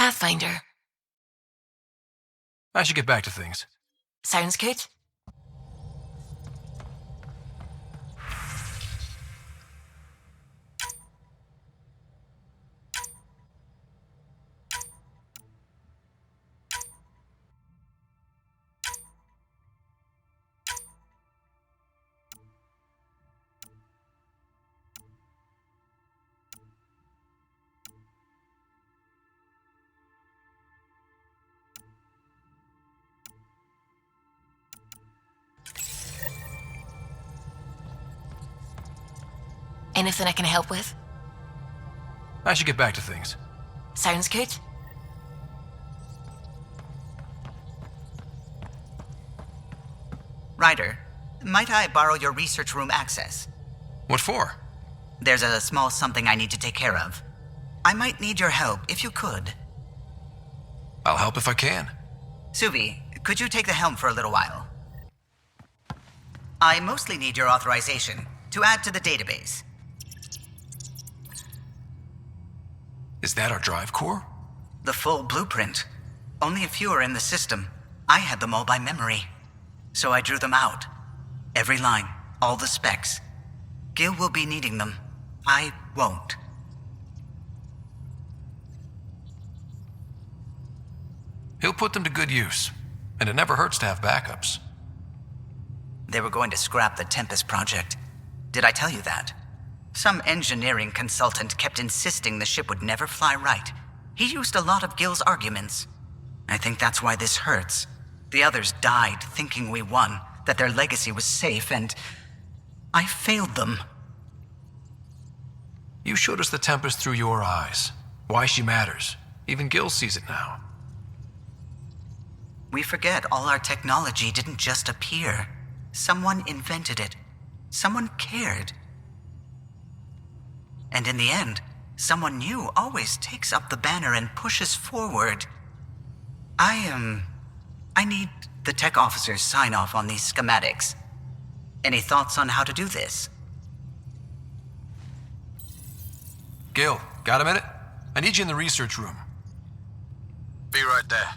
Pathfinder. I should get back to things. Sounds good. Anything I can help with? I should get back to things. Sounds good. Ryder, might I borrow your research room access? What for? There's a small something I need to take care of. I might need your help if you could. I'll help if I can. Suvi, could you take the helm for a little while? I mostly need your authorization to add to the database. Is that our drive core? The full blueprint. Only a few are in the system. I had them all by memory. So I drew them out. Every line, all the specs. Gil will be needing them. I won't. He'll put them to good use, and it never hurts to have backups. They were going to scrap the Tempest project. Did I tell you that? Some engineering consultant kept insisting the ship would never fly right. He used a lot of Gil's arguments. I think that's why this hurts. The others died thinking we won, that their legacy was safe, and I failed them. You showed us the Tempest through your eyes. Why she matters. Even Gil sees it now. We forget all our technology didn't just appear. Someone invented it. Someone cared. And in the end, someone new always takes up the banner and pushes forward. I need the tech officer's sign-off on these schematics. Any thoughts on how to do this? Gil, got a minute? I need you in the research room. Be right there.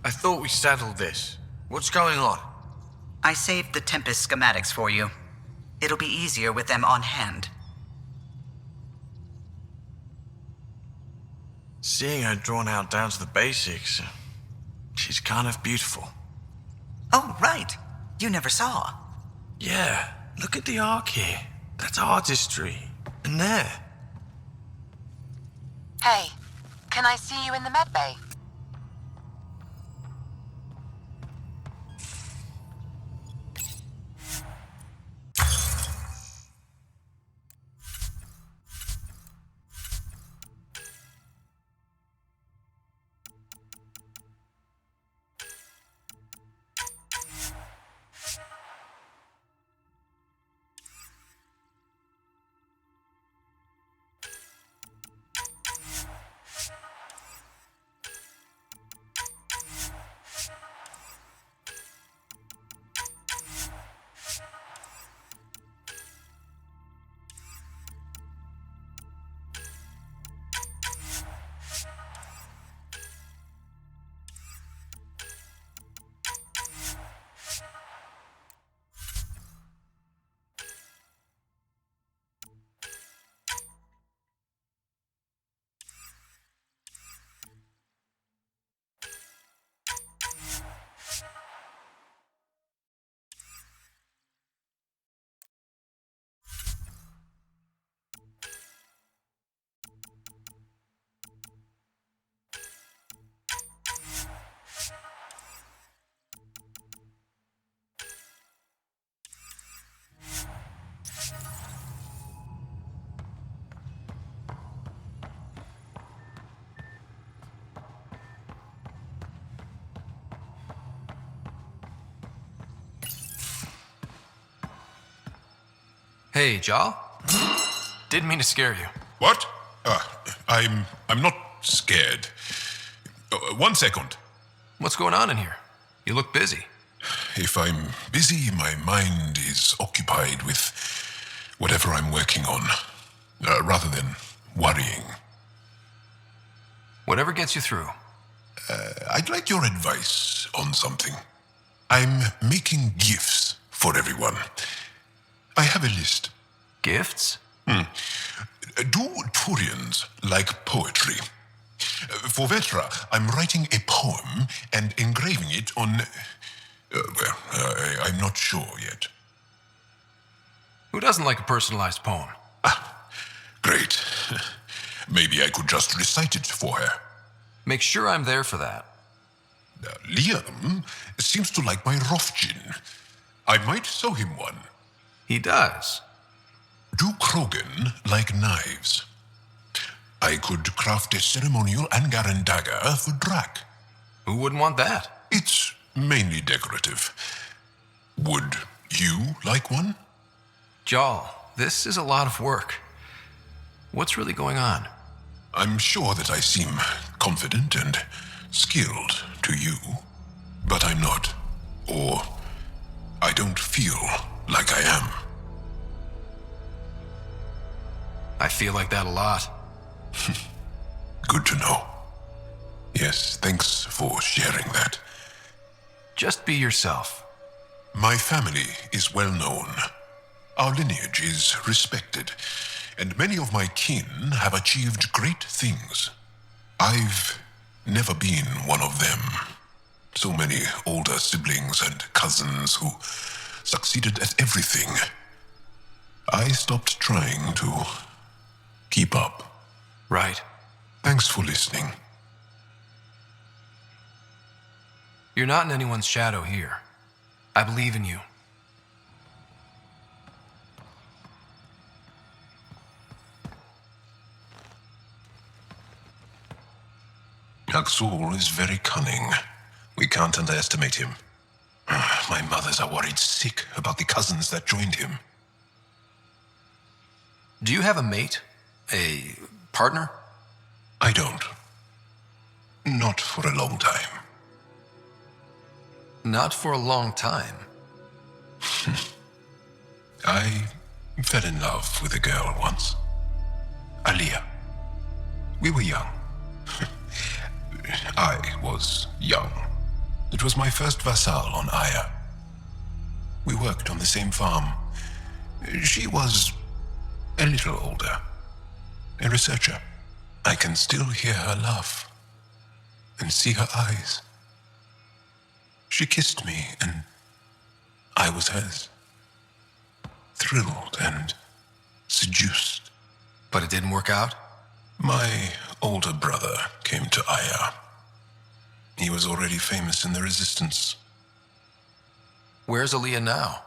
I thought we settled this. What's going on? I saved the Tempest schematics for you. It'll be easier with them on hand. Seeing her drawn out down to the basics, she's kind of beautiful. Oh, right. You never saw. Yeah, look at the arc here. That's artistry. And there. Hey, can I see you in the med bay? Hey, Jal? Didn't mean to scare you. What? I'm not scared. 1 second. What's going on in here? You look busy. if I'm busy, my mind is occupied with whatever I'm working on, rather than worrying. Whatever gets you through. I'd like your advice on something. I'm making gifts for everyone. I have a list. Gifts? Do Turians like poetry? For Vetra, I'm writing a poem and engraving it on... I'm not sure yet. Who doesn't like a personalized poem? Great. Maybe I could just recite it for her. Make sure I'm there for that. Liam seems to like my Rofjin. I might sew him one. He does. Do Krogan like knives? I could craft a ceremonial Angaran dagger for Drak. Who wouldn't want that? It's mainly decorative. Would you like one? Jal, this is a lot of work. What's really going on? I'm sure that I seem confident and skilled to you, but I'm not. Or I don't feel like I am. I feel like that a lot. Good to know. Yes, thanks for sharing that. Just be yourself. My family is well known. Our lineage is respected, and many of my kin have achieved great things. I've never been one of them. So many older siblings and cousins who succeeded at everything. I stopped trying to keep up. Right. Thanks for listening. You're not in anyone's shadow here. I believe in you. Haxul is very cunning. We can't underestimate him. My mothers are worried sick about the cousins that joined him. Do you have a mate? A partner? I don't. Not for a long time. Not for a long time. I fell in love with a girl once. Aliyah. We were young. I was young. It was my first vassal on Aya. We worked on the same farm. She was a little older. A researcher. I can still hear her laugh and see her eyes. She kissed me and I was hers. Thrilled and seduced. But it didn't work out? My older brother came to Aya. He was already famous in the Resistance. Where's Aliyah now?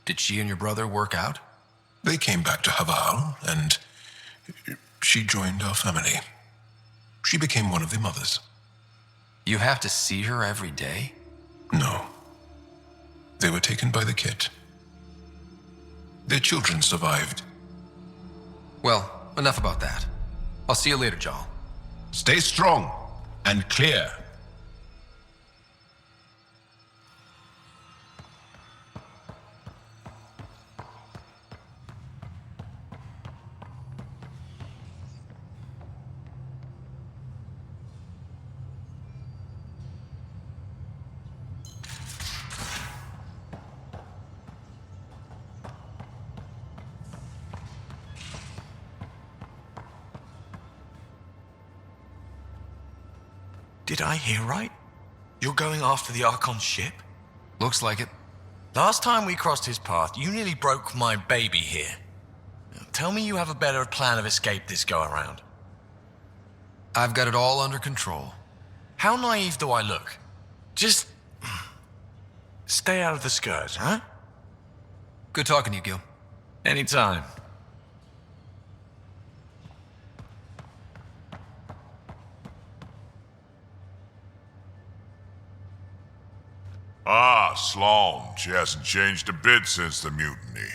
Did she and your brother work out? They came back to Haval, and she joined our family. She became one of the mothers. You have to see her every day? No. They were taken by the Kett. Their children survived. Well, enough about that. I'll see you later, Jal. Stay strong and clear. Did I hear right? You're going after the Archon's ship? Looks like it. Last time we crossed his path, you nearly broke my baby here. Now, tell me you have a better plan of escape this go-around. I've got it all under control. How naive do I look? Just... stay out of the skirt, huh? Good talking to you, Gil. Anytime. Ah, Sloane. She hasn't changed a bit since the mutiny.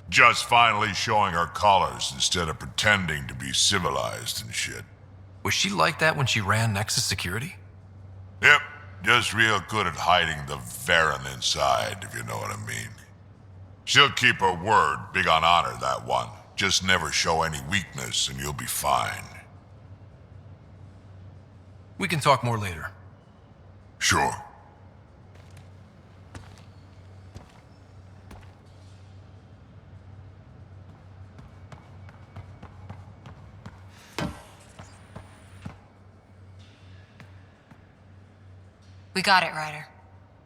Just finally showing her colors instead of pretending to be civilized and shit. Was she like that when she ran Nexus Security? Yep. Just real good at hiding the Varen inside, if you know what I mean. She'll keep her word, big on honor, that one. Just never show any weakness and you'll be fine. We can talk more later. Sure. We got it, Ryder.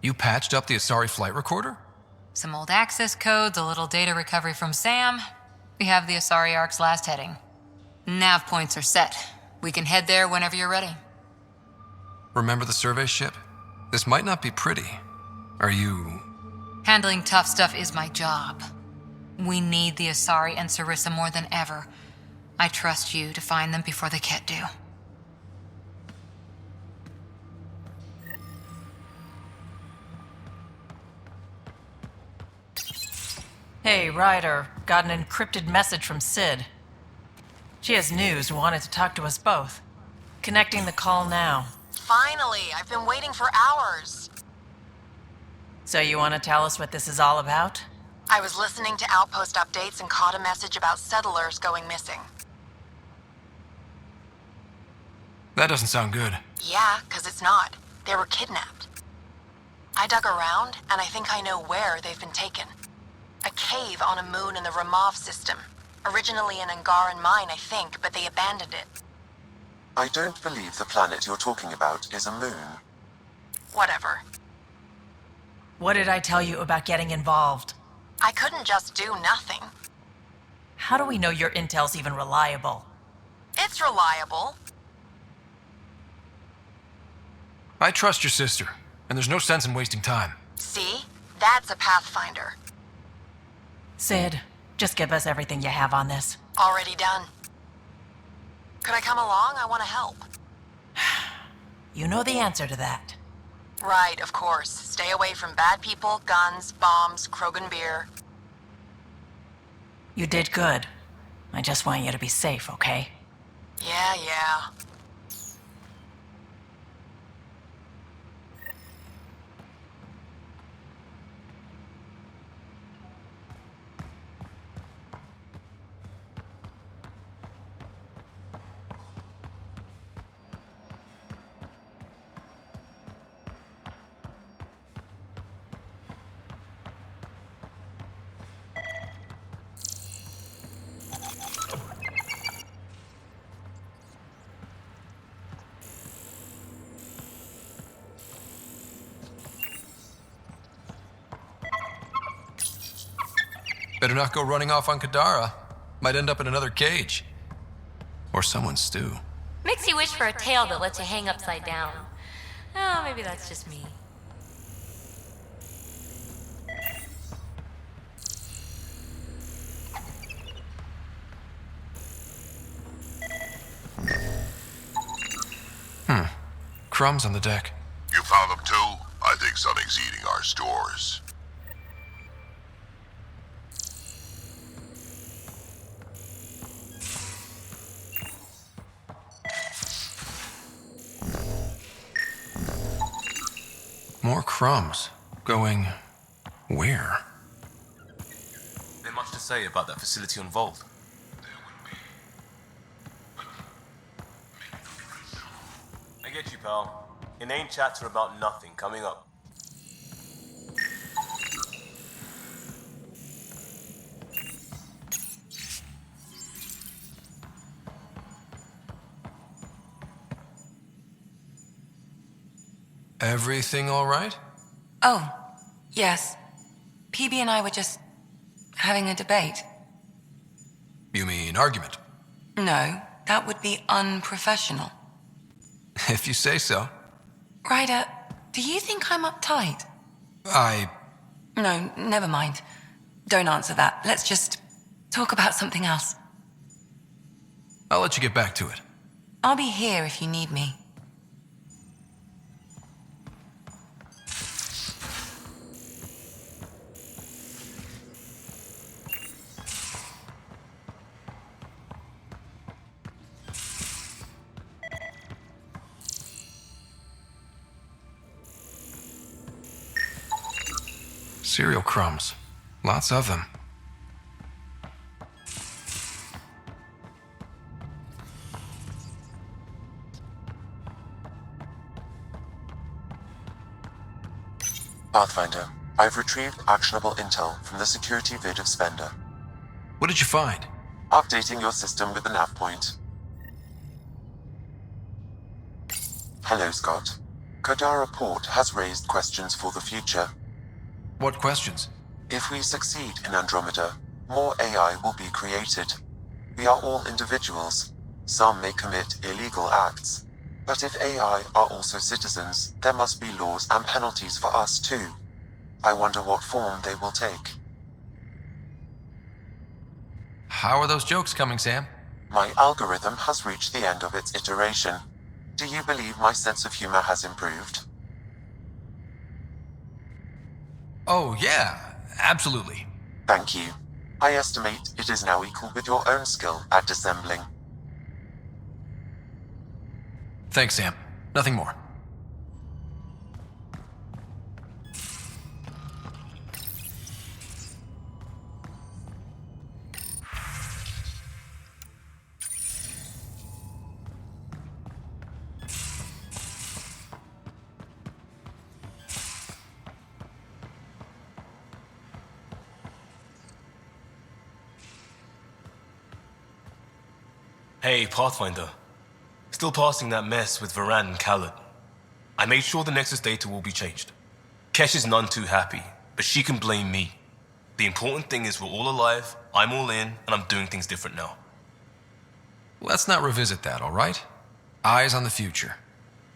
You patched up the Asari flight recorder? Some old access codes, a little data recovery from Sam. We have the Asari Ark's last heading. Nav points are set. We can head there whenever you're ready. Remember the survey ship? This might not be pretty. Are you... Handling tough stuff is my job. We need the Asari and Sarissa more than ever. I trust you to find them before the Kett do. Hey, Ryder. Got an encrypted message from Sid. She has news and wanted to talk to us both. Connecting the call now. Finally, I've been waiting for hours. So you want to tell us what this is all about? I was listening to outpost updates and caught a message about settlers going missing. That doesn't sound good. Yeah, 'cause it's not. They were kidnapped. I dug around, and I think I know where they've been taken. A cave on a moon in the Ramov system. Originally an Angaran mine, I think, but they abandoned it. I don't believe the planet you're talking about is a moon. Whatever. What did I tell you about getting involved? I couldn't just do nothing. How do we know your intel's even reliable? It's reliable. I trust your sister, and there's no sense in wasting time. See? That's a Pathfinder. Sid, just give us everything you have on this. Already done. Could I come along? I want to help. You know the answer to that. Right, of course. Stay away from bad people, guns, bombs, Krogan beer. You did good. I just want you to be safe, okay? Yeah. Better not go running off on Kadara. Might end up in another cage. Or someone's stew. Makes you wish for a tail that lets you hang upside down. Oh, maybe that's just me. Crumbs on the deck. You found them too? I think something's eating our stores. More crumbs. Going... where? There's much to say about that facility on Vault. I get you, pal. Inane chats are about nothing. Coming up. Everything all right? Oh, yes. PB and I were just having a debate. You mean argument? No, that would be unprofessional. If you say so. Ryder, do you think I'm uptight? No, never mind. Don't answer that. Let's just talk about something else. I'll let you get back to it. I'll be here if you need me. Cereal crumbs. Lots of them. Pathfinder, I've retrieved actionable intel from the security vid of Spender. What did you find? Updating your system with the nav point. Hello, Scott. Kadara Port has raised questions for the future. What questions? If we succeed in Andromeda, more AI will be created. We are all individuals. Some may commit illegal acts. But if AI are also citizens, there must be laws and penalties for us too. I wonder what form they will take. How are those jokes coming, Sam? My algorithm has reached the end of its iteration. Do you believe my sense of humor has improved? Oh, yeah, absolutely. Thank you. I estimate it is now equal with your own skill at dissembling. Thanks, Sam. Nothing more. Hey, Pathfinder. Still passing that mess with Varan and Khaled. I made sure the Nexus data will be changed. Kesh is none too happy, but she can blame me. The important thing is we're all alive, I'm all in, and I'm doing things different now. Let's not revisit that, all right? Eyes on the future.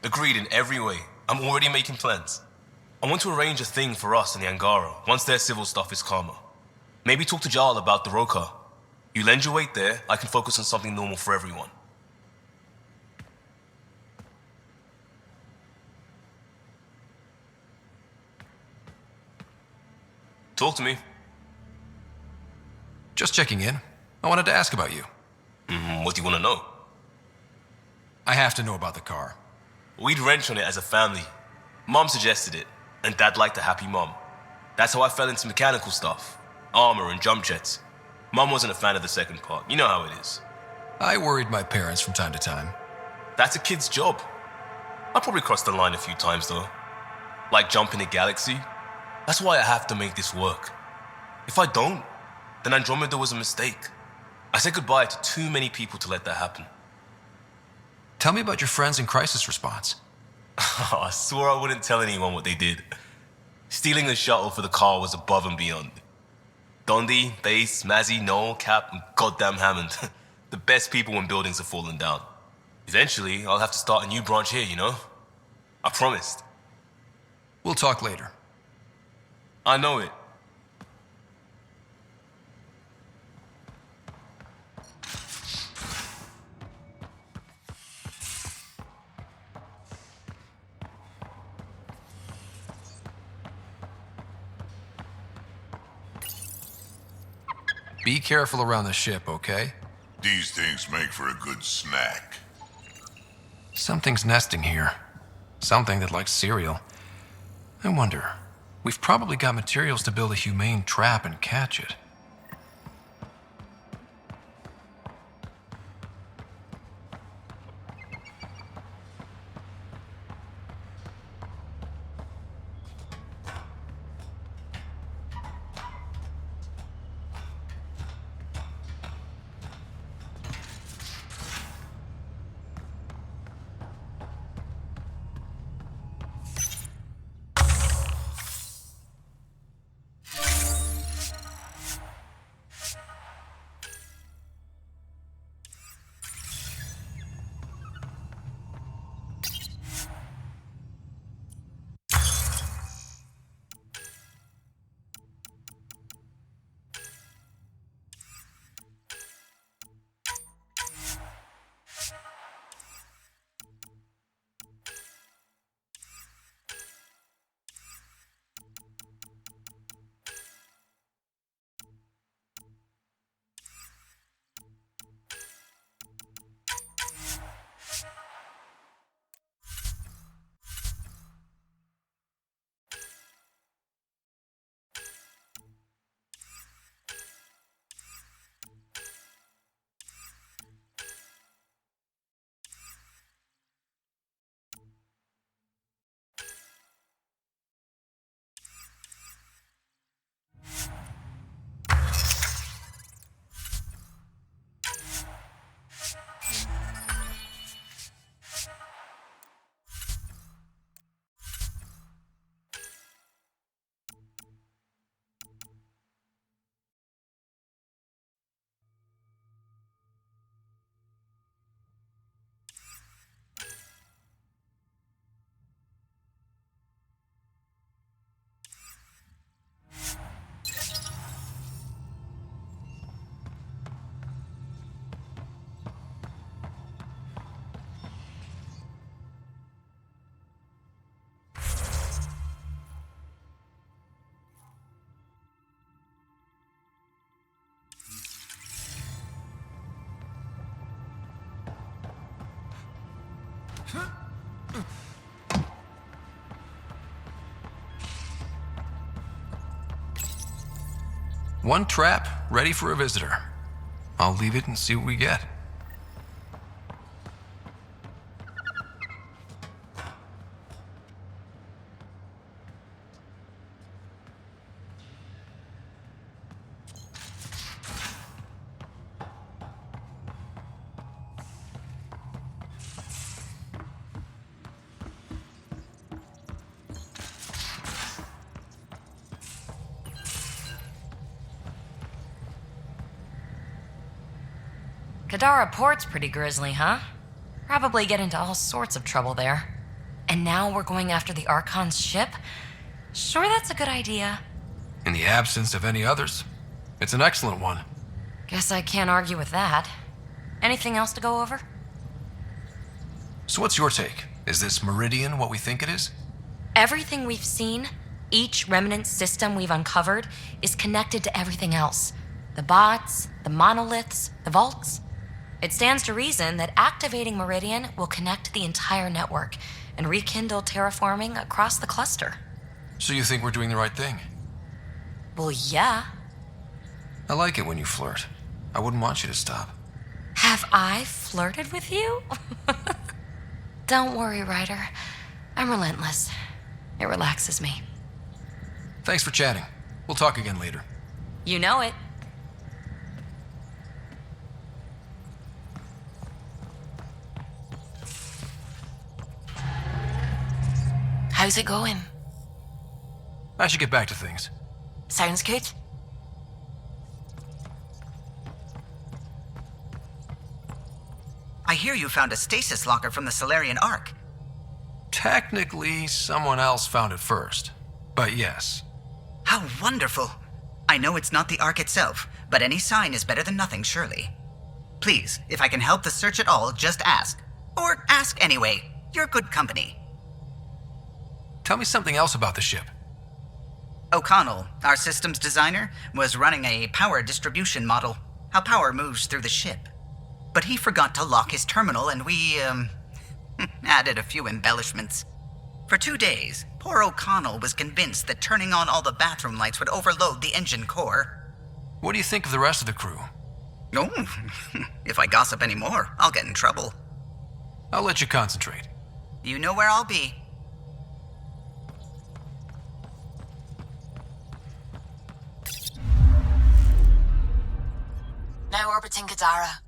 Agreed in every way. I'm already making plans. I want to arrange a thing for us in the Angara once their civil stuff is calmer. Maybe talk to Jarl about the Roka. You lend your weight there, I can focus on something normal for everyone. Talk to me. Just checking in. I wanted to ask about you. What do you want to know? I have to know about the car. We'd wrench on it as a family. Mom suggested it, and Dad liked a happy mom. That's how I fell into mechanical stuff. Armor and jump jets. Mom wasn't a fan of the second part. You know how it is. I worried my parents from time to time. That's a kid's job. I probably crossed the line a few times though. Like jumping a galaxy. That's why I have to make this work. If I don't, then Andromeda was a mistake. I said goodbye to too many people to let that happen. Tell me about your friends in crisis response. I swore I wouldn't tell anyone what they did. Stealing the shuttle for the car was above and beyond. Dondi, Base, Mazzy, Noel, Cap, and goddamn Hammond. The best people when buildings have fallen down. Eventually, I'll have to start a new branch here, you know? I promised. We'll talk later. I know it. Be careful around the ship, okay? These things make for a good snack. Something's nesting here. Something that likes cereal. I wonder, we've probably got materials to build a humane trap and catch it. One trap ready for a visitor. I'll leave it and see what we get. Kadara Port's pretty grisly, huh? Probably get into all sorts of trouble there. And now we're going after the Archon's ship? Sure, that's a good idea. In the absence of any others, it's an excellent one. Guess I can't argue with that. Anything else to go over? So what's your take? Is this Meridian what we think it is? Everything we've seen, each Remnant system we've uncovered, is connected to everything else. The bots, the monoliths, the vaults. It stands to reason that activating Meridian will connect the entire network and rekindle terraforming across the cluster. So you think we're doing the right thing? Well, yeah. I like it when you flirt. I wouldn't want you to stop. Have I flirted with you? Don't worry, Ryder. I'm relentless. It relaxes me. Thanks for chatting. We'll talk again later. You know it. How's it going? I should get back to things. Sounds good. I hear you found a stasis locker from the Solarian Ark. Technically, someone else found it first. But yes. How wonderful. I know it's not the Ark itself, but any sign is better than nothing, surely. Please, if I can help the search at all, just ask. Or ask anyway. You're good company. Tell me something else about the ship. O'Connell, our systems designer, was running a power distribution model, how power moves through the ship. But he forgot to lock his terminal and we, added a few embellishments. For 2 days, poor O'Connell was convinced that turning on all the bathroom lights would overload the engine core. What do you think of the rest of the crew? Oh, if I gossip anymore, I'll get in trouble. I'll let you concentrate. You know where I'll be. Now orbiting Kadara.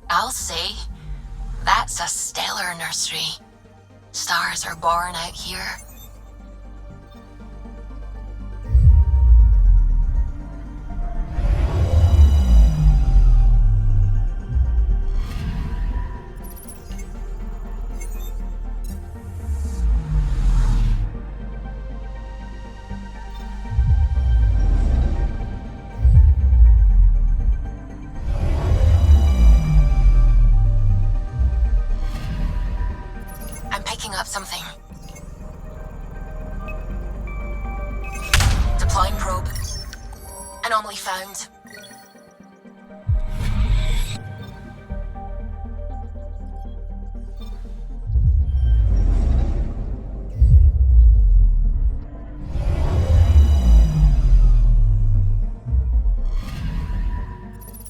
I'll say, that's a stellar nursery. Stars are born out here. Up something. Deploying probe. Anomaly found.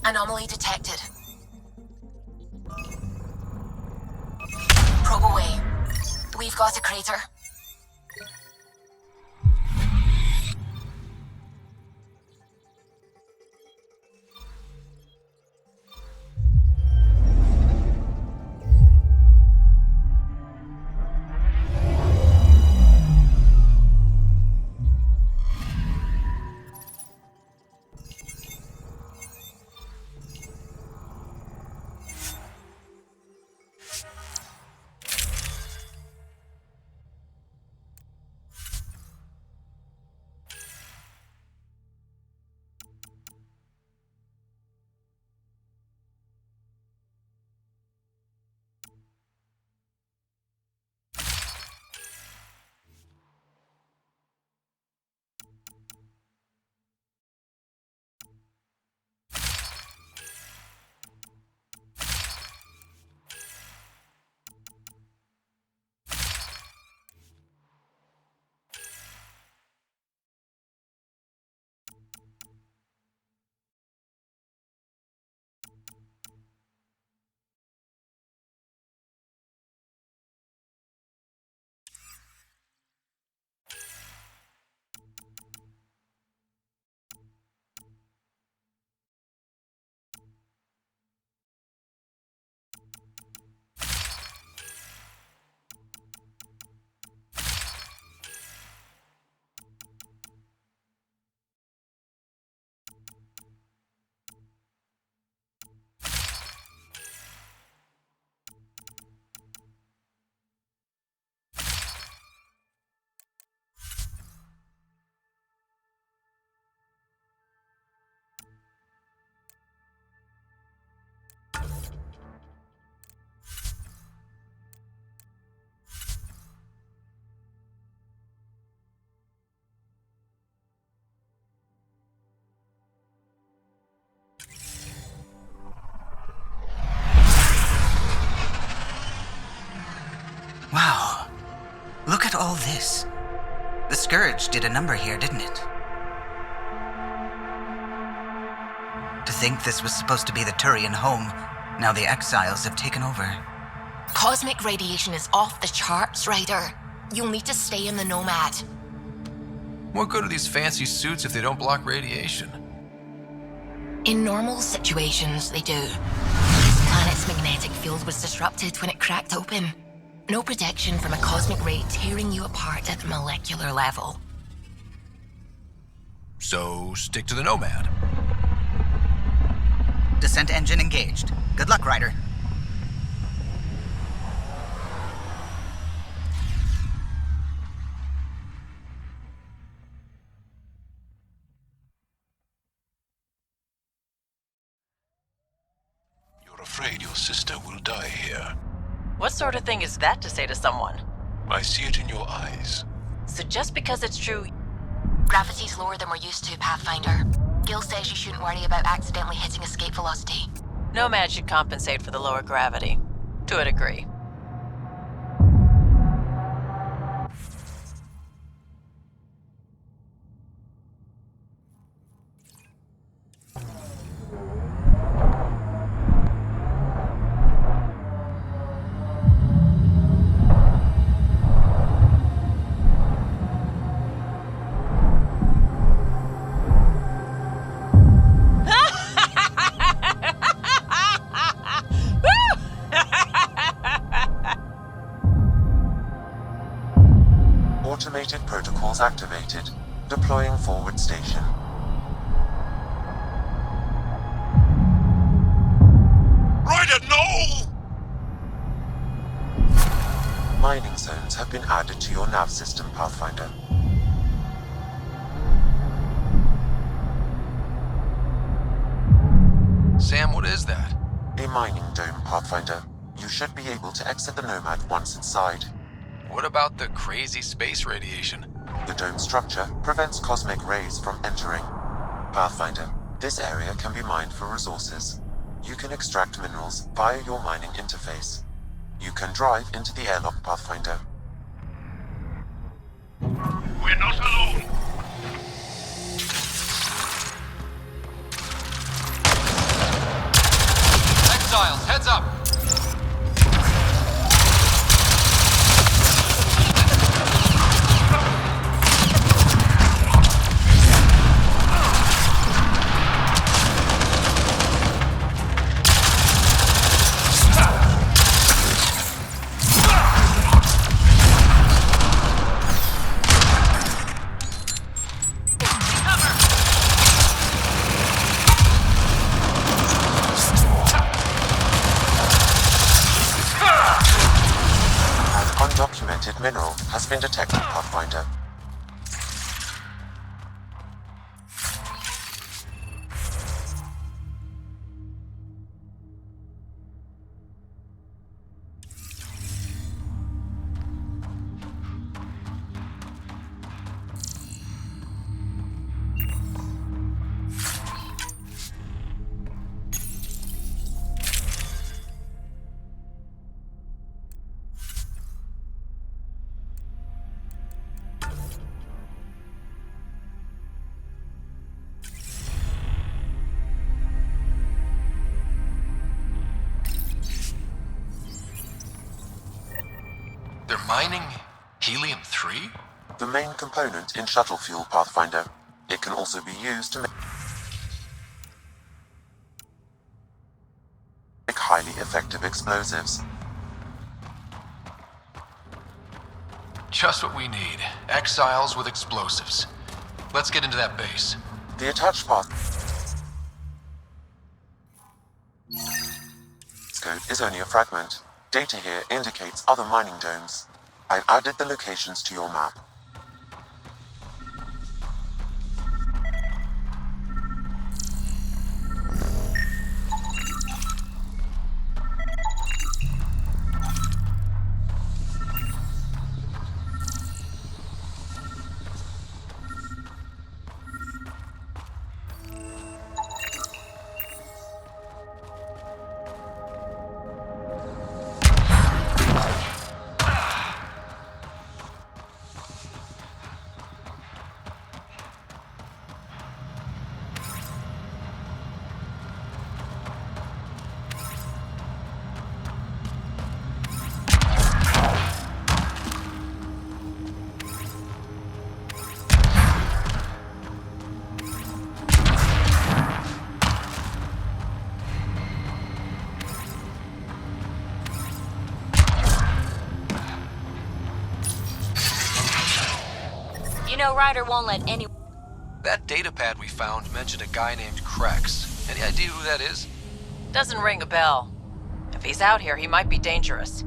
Anomaly detected. Probe away. We've got a crater. all this? The Scourge did a number here, didn't it? To think this was supposed to be the Turian home, now the Exiles have taken over. Cosmic radiation is off the charts, Ryder. You'll need to stay in the Nomad. What good are these fancy suits if they don't block radiation? In normal situations, they do. This planet's magnetic field was disrupted when it cracked open. No protection from a cosmic ray tearing you apart at the molecular level. So, stick to the Nomad. Descent engine engaged. Good luck, Ryder. You're afraid your sister will die here. What sort of thing is that to say to someone? I see it in your eyes. So just because it's true... Gravity's lower than we're used to, Pathfinder. Gil says you shouldn't worry about accidentally hitting escape velocity. Nomad should compensate for the lower gravity. To a degree. Automated protocols activated. Deploying forward station. Ryder, no! Mining zones have been added to your nav system, Pathfinder. Sam, what is that? A mining dome, Pathfinder. You should be able to exit the Nomad once inside. What about the crazy space radiation? The dome structure prevents cosmic rays from entering. Pathfinder, this area can be mined for resources. You can extract minerals via your mining interface. You can drive into the airlock, Pathfinder. We're not alone! Exiles, heads up! Undocumented mineral has been detected, Pathfinder. They're mining helium-3? The main component in shuttle fuel, Pathfinder. It can also be used to make highly effective explosives. Just what we need. Exiles with explosives. Let's get into that base. The attached path code is only a fragment. Data here indicates other mining domes. I've added the locations to your map. You know Ryder won't let any... That datapad we found mentioned a guy named Krex. Any idea who that is? Doesn't ring a bell. If he's out here, he might be dangerous.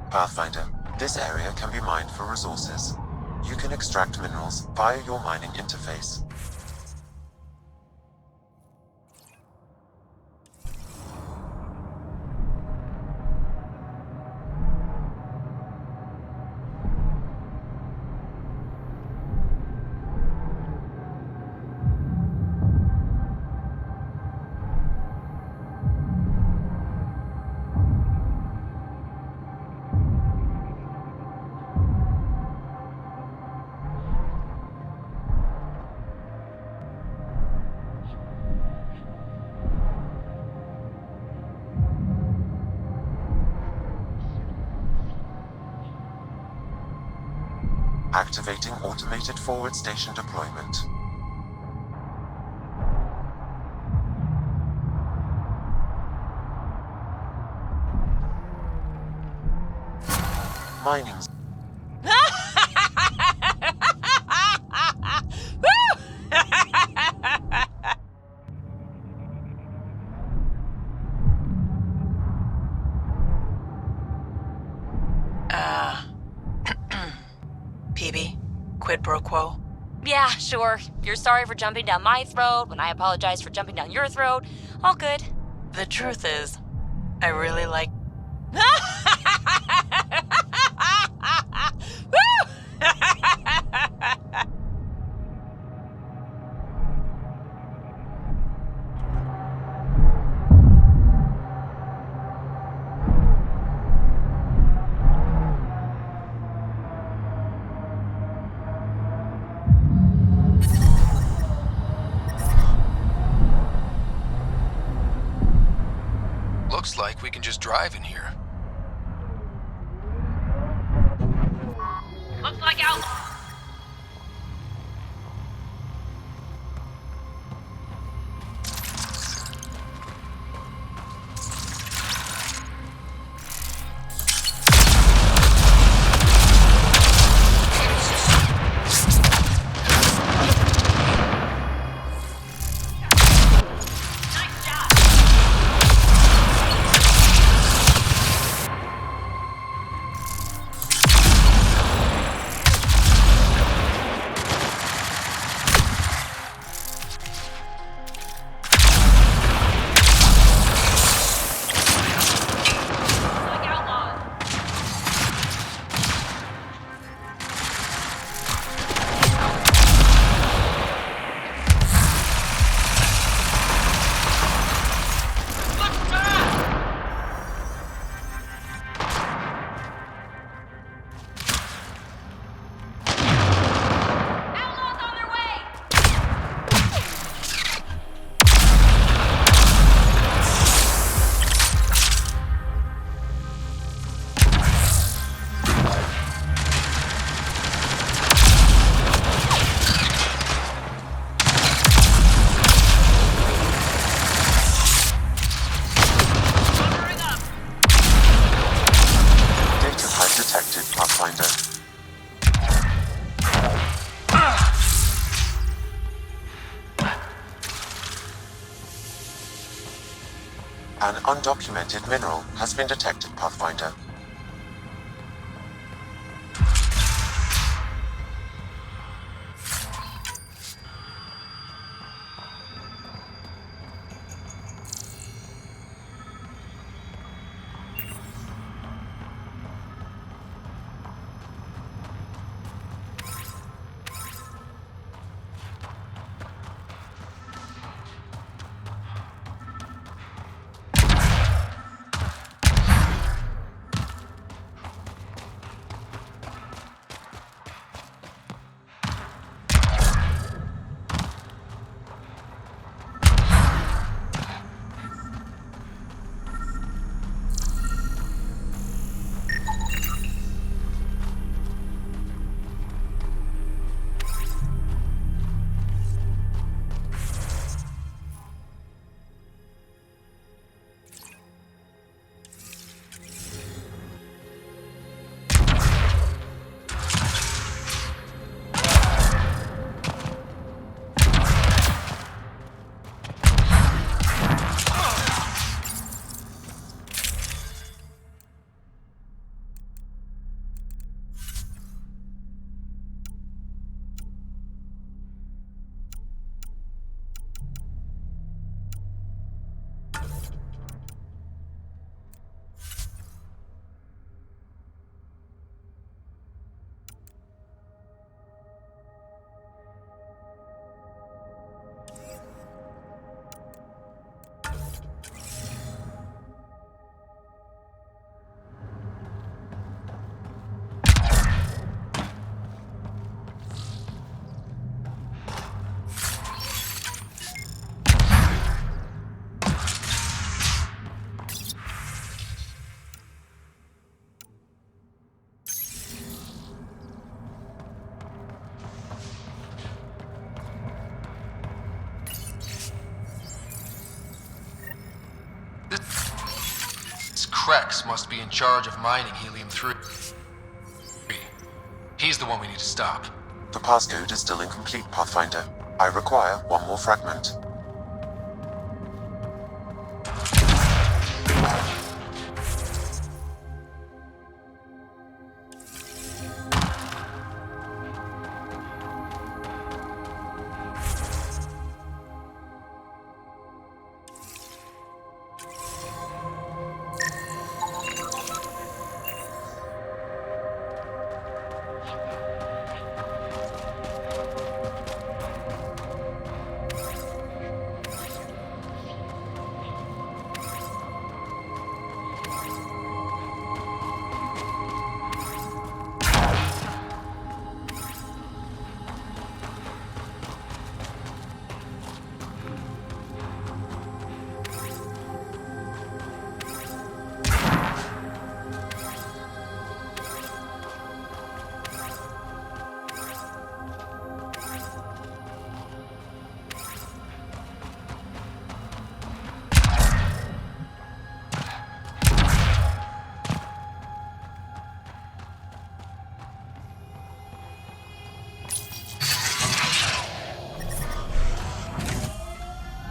Pathfinder, this area can be mined for resources. You can extract minerals via your mining interface. Activating automated forward station deployment. Mining. PB, quid pro quo. Yeah, sure. You're sorry for jumping down my throat when I apologize for jumping down your throat. All good. The truth is, I really like... Looks like we can just drive in here. Looks like outlaw. An undocumented mineral has been detected, Pathfinder. Trex must be in charge of mining Helium-3. He's the one we need to stop. The passcode is still incomplete, Pathfinder. I require one more fragment.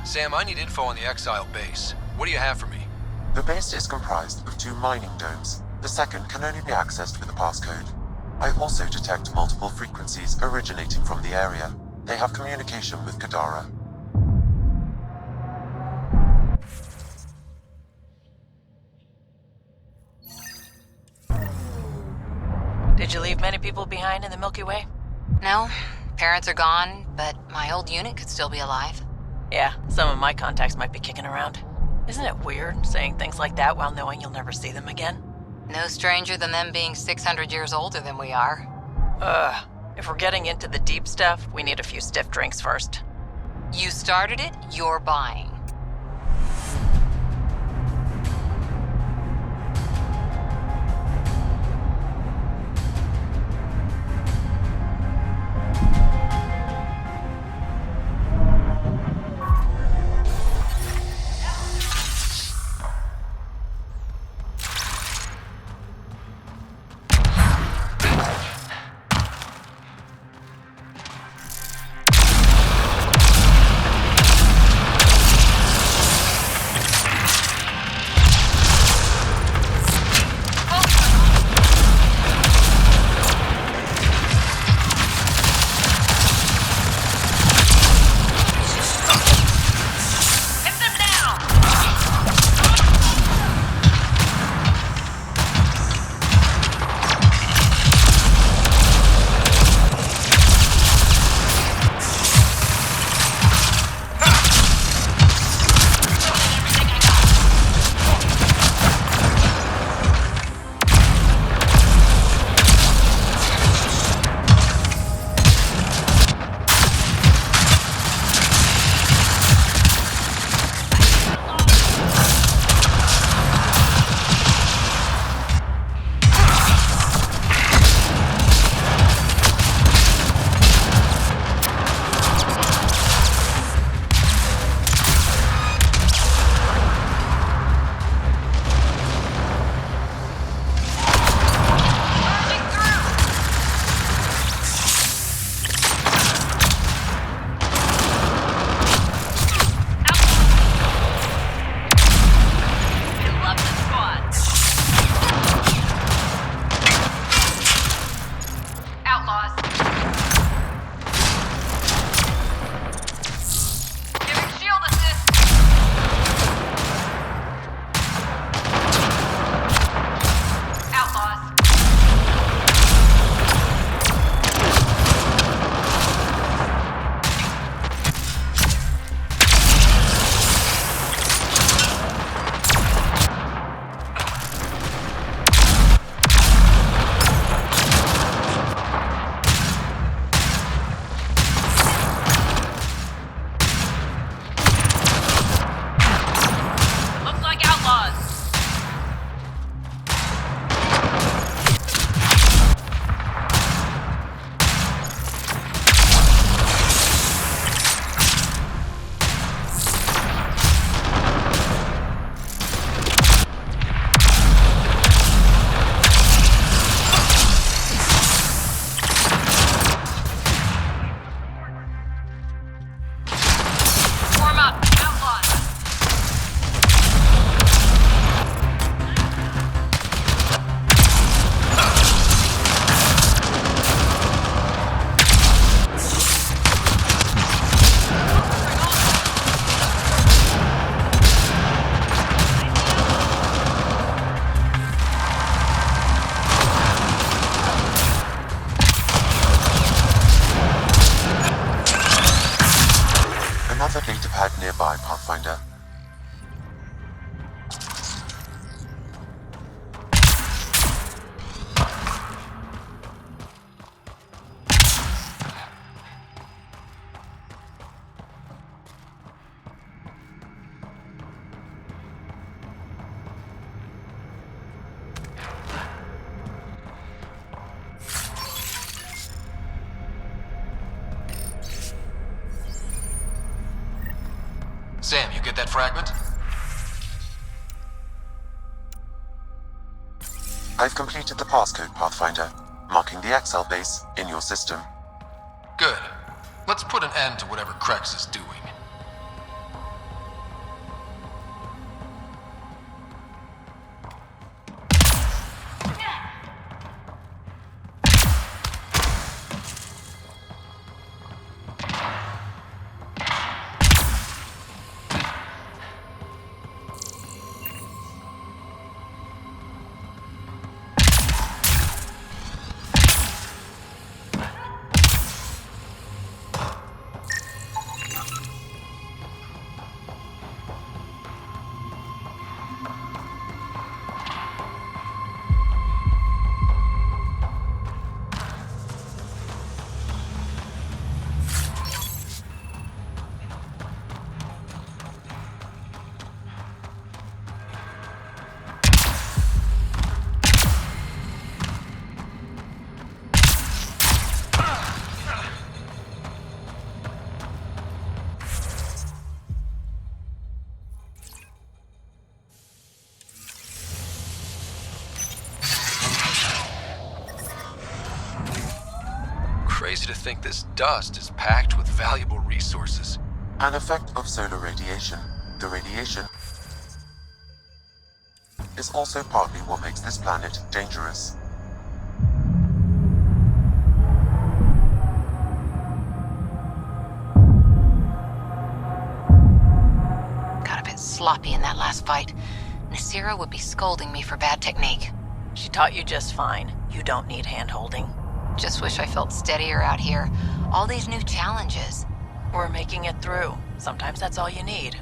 Sam, I need info on the Exile base. What do you have for me? The base is comprised of 2 mining domes. The second can only be accessed with a passcode. I also detect multiple frequencies originating from the area. They have communication with Kadara. Did you leave many people behind in the Milky Way? No, parents are gone, but my old unit could still be alive. Yeah, some of my contacts might be kicking around. Isn't it weird saying things like that while knowing you'll never see them again? No stranger than them being 600 years older than we are. If we're getting into the deep stuff, we need a few stiff drinks first. You started it, you're buying. by, Pathfinder. Sam, you get that fragment? I've completed the passcode, Pathfinder, marking the Excel base in your system. Good. Let's put an end to whatever Krex is doing. Crazy to think this dust is packed with valuable resources. An effect of solar radiation. The radiation is also partly what makes this planet dangerous. Got a bit sloppy in that last fight. Nasira would be scolding me for bad technique. She taught you just fine. You don't need hand-holding. Just wish I felt steadier out here. All these new challenges. We're making it through. Sometimes that's all you need.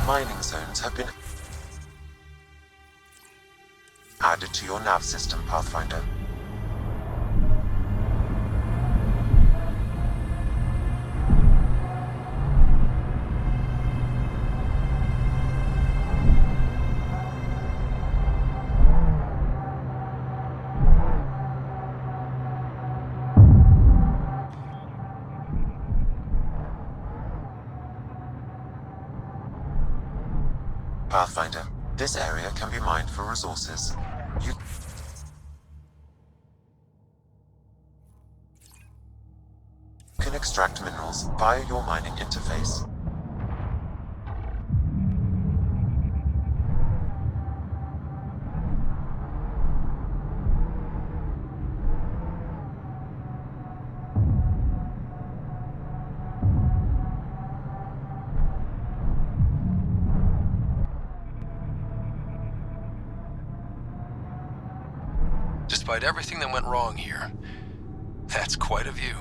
Mining zones have been added to your nav system, Pathfinder. Pathfinder, this area can be mined for resources. You can extract minerals via your mining interface. Despite everything that went wrong here, that's quite a view.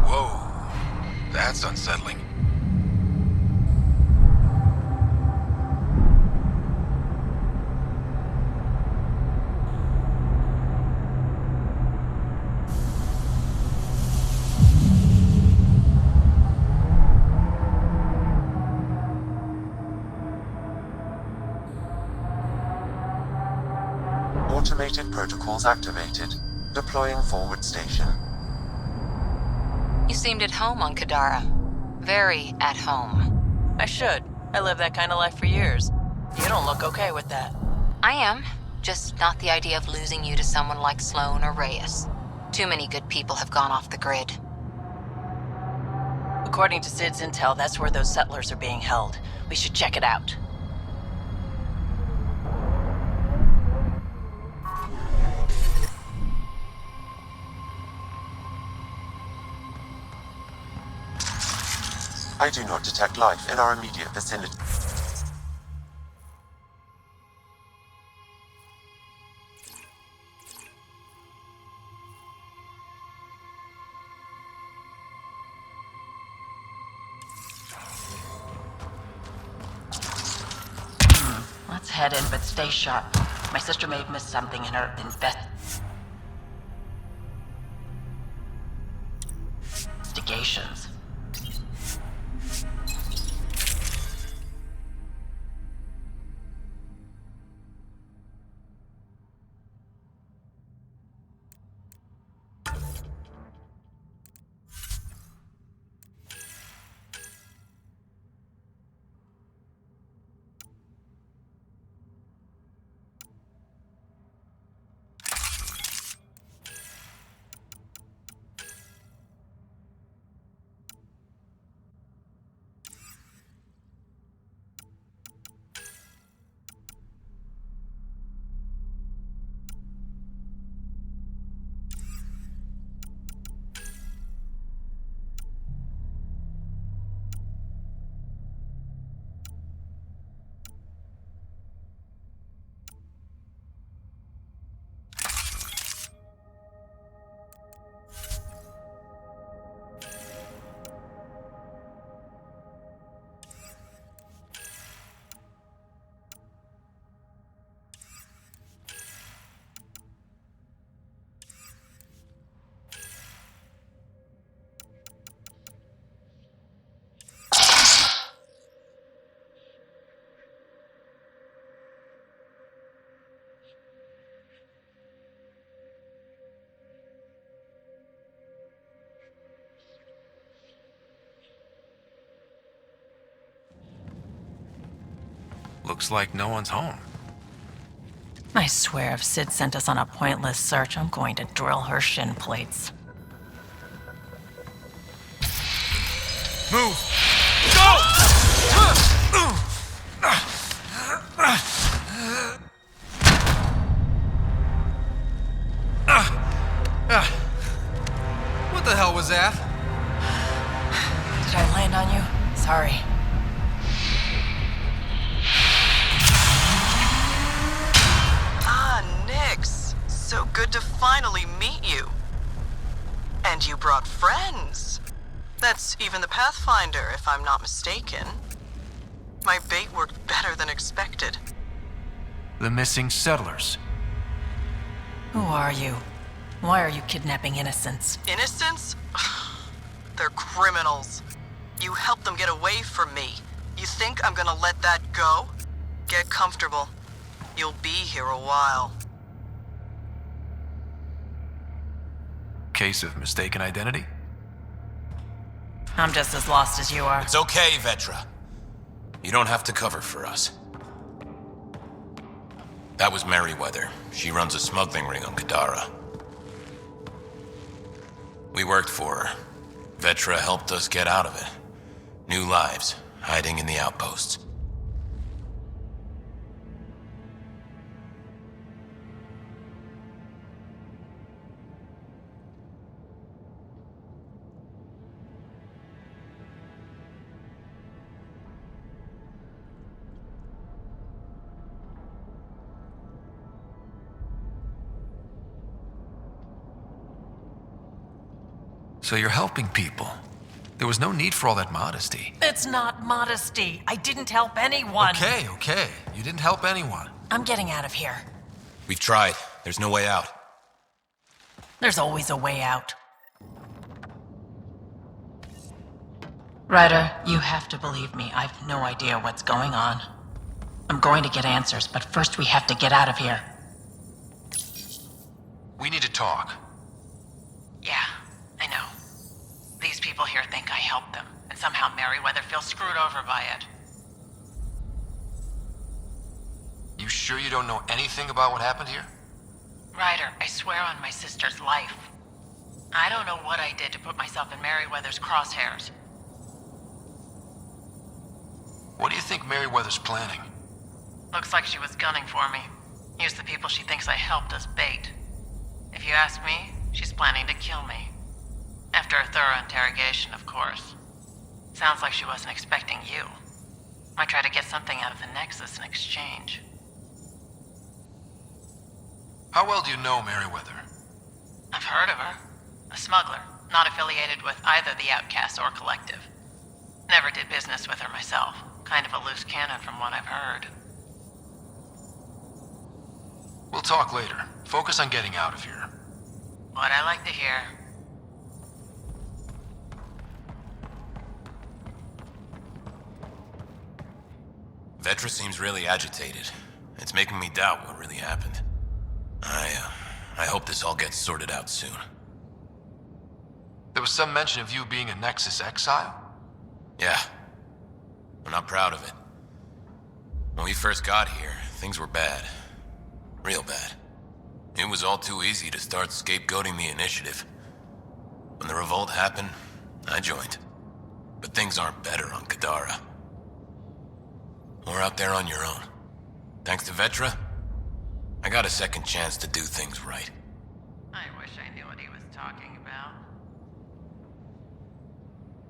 Whoa, that's unsettling. Automated protocols activated. Deploying forward station. You seemed at home on Kadara. Very at home. I should. I lived that kind of life for years. You don't look okay with that. I am. Just not the idea of losing you to someone like Sloan or Reyes. Too many good people have gone off the grid. According to Sid's intel, that's where those settlers are being held. We should check it out. I do not detect life in our immediate vicinity. Let's head in, but stay sharp. My sister may have missed something in her investigations. Looks like no one's home. I swear if Sid sent us on a pointless search, I'm going to drill her shin plates. Move! Go! What the hell was that? Did I land on you? Sorry. So good to finally meet you. And you brought friends. That's even the Pathfinder, if I'm not mistaken. My bait worked better than expected. The missing settlers. Who are you? Why are you kidnapping innocents? Innocents? They're criminals. You helped them get away from me. You think I'm gonna let that go? Get comfortable. You'll be here a while. Case of mistaken identity? I'm just as lost as you are. It's okay, Vetra. You don't have to cover for us. That was Merryweather. She runs a smuggling ring on Kadara. We worked for her. Vetra helped us get out of it. New lives, hiding in the outposts. So you're helping people. There was no need for all that modesty. It's not modesty. I didn't help anyone. Okay. You didn't help anyone. I'm getting out of here. We've tried. There's no way out. There's always a way out. Ryder, you have to believe me. I've no idea what's going on. I'm going to get answers, but first we have to get out of here. We need to talk. Yeah, I know. These people here think I helped them, and somehow Merryweather feels screwed over by it. You sure you don't know anything about what happened here? Ryder, I swear on my sister's life. I don't know what I did to put myself in Merryweather's crosshairs. What do you think Merryweather's planning? Looks like she was gunning for me. Use the people she thinks I helped as bait. If you ask me, she's planning to kill me. After a thorough interrogation, of course. Sounds like she wasn't expecting you. Might try to get something out of the Nexus in exchange. How well do you know Merryweather? I've heard of her. A smuggler, not affiliated with either the Outcast or Collective. Never did business with her myself. Kind of a loose cannon from what I've heard. We'll talk later. Focus on getting out of here. What I like to hear. Vetra seems really agitated. It's making me doubt what really happened. I hope this all gets sorted out soon. There was some mention of you being a Nexus exile? Yeah. I'm not proud of it. When we first got here, things were bad. Real bad. It was all too easy to start scapegoating the Initiative. When the revolt happened, I joined. But things aren't better on Kadara. Or out there on your own. Thanks to Vetra, I got a second chance to do things right. I wish I knew what he was talking about.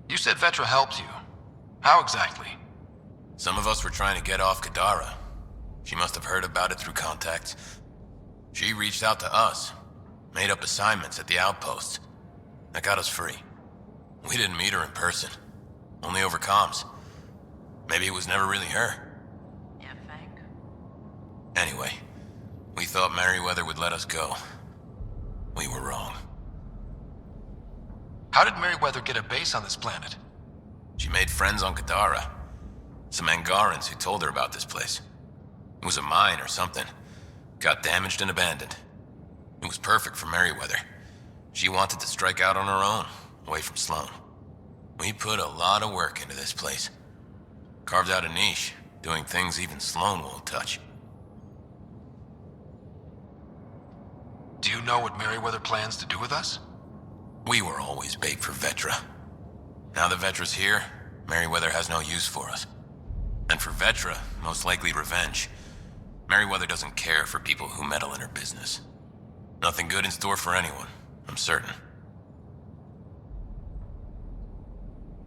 You said Vetra helped you. How exactly? Some of us were trying to get off Kadara. She must have heard about it through contacts. She reached out to us, made up assignments at the outposts. That got us free. We didn't meet her in person, only over comms. Maybe it was never really her. You think? Anyway, we thought Merryweather would let us go. We were wrong. How did Merryweather get a base on this planet? She made friends on Kadara. Some Angarans who told her about this place. It was a mine or something. Got damaged and abandoned. It was perfect for Merryweather. She wanted to strike out on her own, away from Sloan. We put a lot of work into this place. Carved out a niche, doing things even Sloan won't touch. Do you know what Merryweather plans to do with us? We were always bait for Vetra. Now that Vetra's here, Merryweather has no use for us. And for Vetra, most likely revenge. Merryweather doesn't care for people who meddle in her business. Nothing good in store for anyone, I'm certain.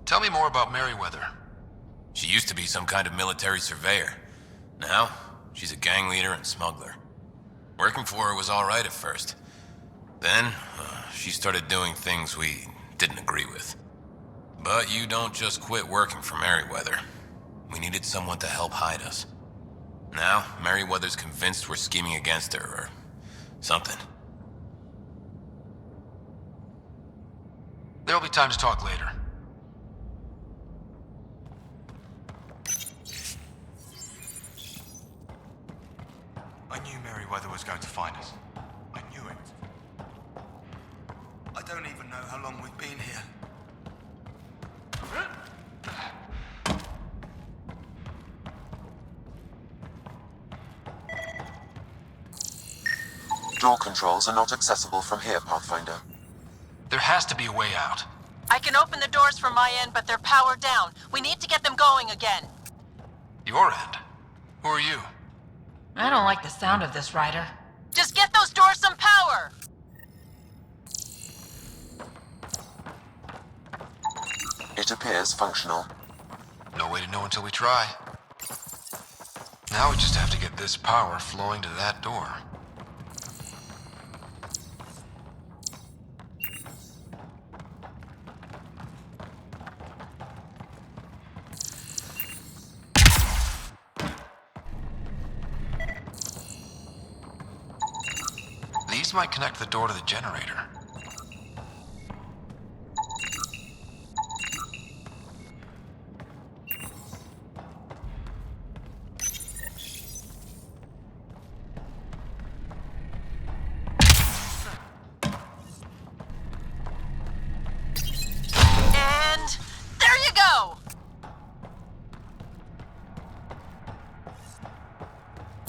Tell me more about Merryweather. She used to be some kind of military surveyor. Now, she's a gang leader and smuggler. Working for her was alright at first. Then, she started doing things we didn't agree with. But you don't just quit working for Merryweather. We needed someone to help hide us. Now, Merryweather's convinced we're scheming against her, or something. There'll be time to talk later. I knew Merryweather was going to find us. I knew it. I don't even know how long we've been here. Door controls are not accessible from here, Pathfinder. There has to be a way out. I can open the doors from my end, but they're powered down. We need to get them going again. Your end? Who are you? I don't like the sound of this, Ryder. Just get those doors some power! It appears functional. No way to know until we try. Now we just have to get this power flowing to that door. These might connect the door to the generator. And there you go!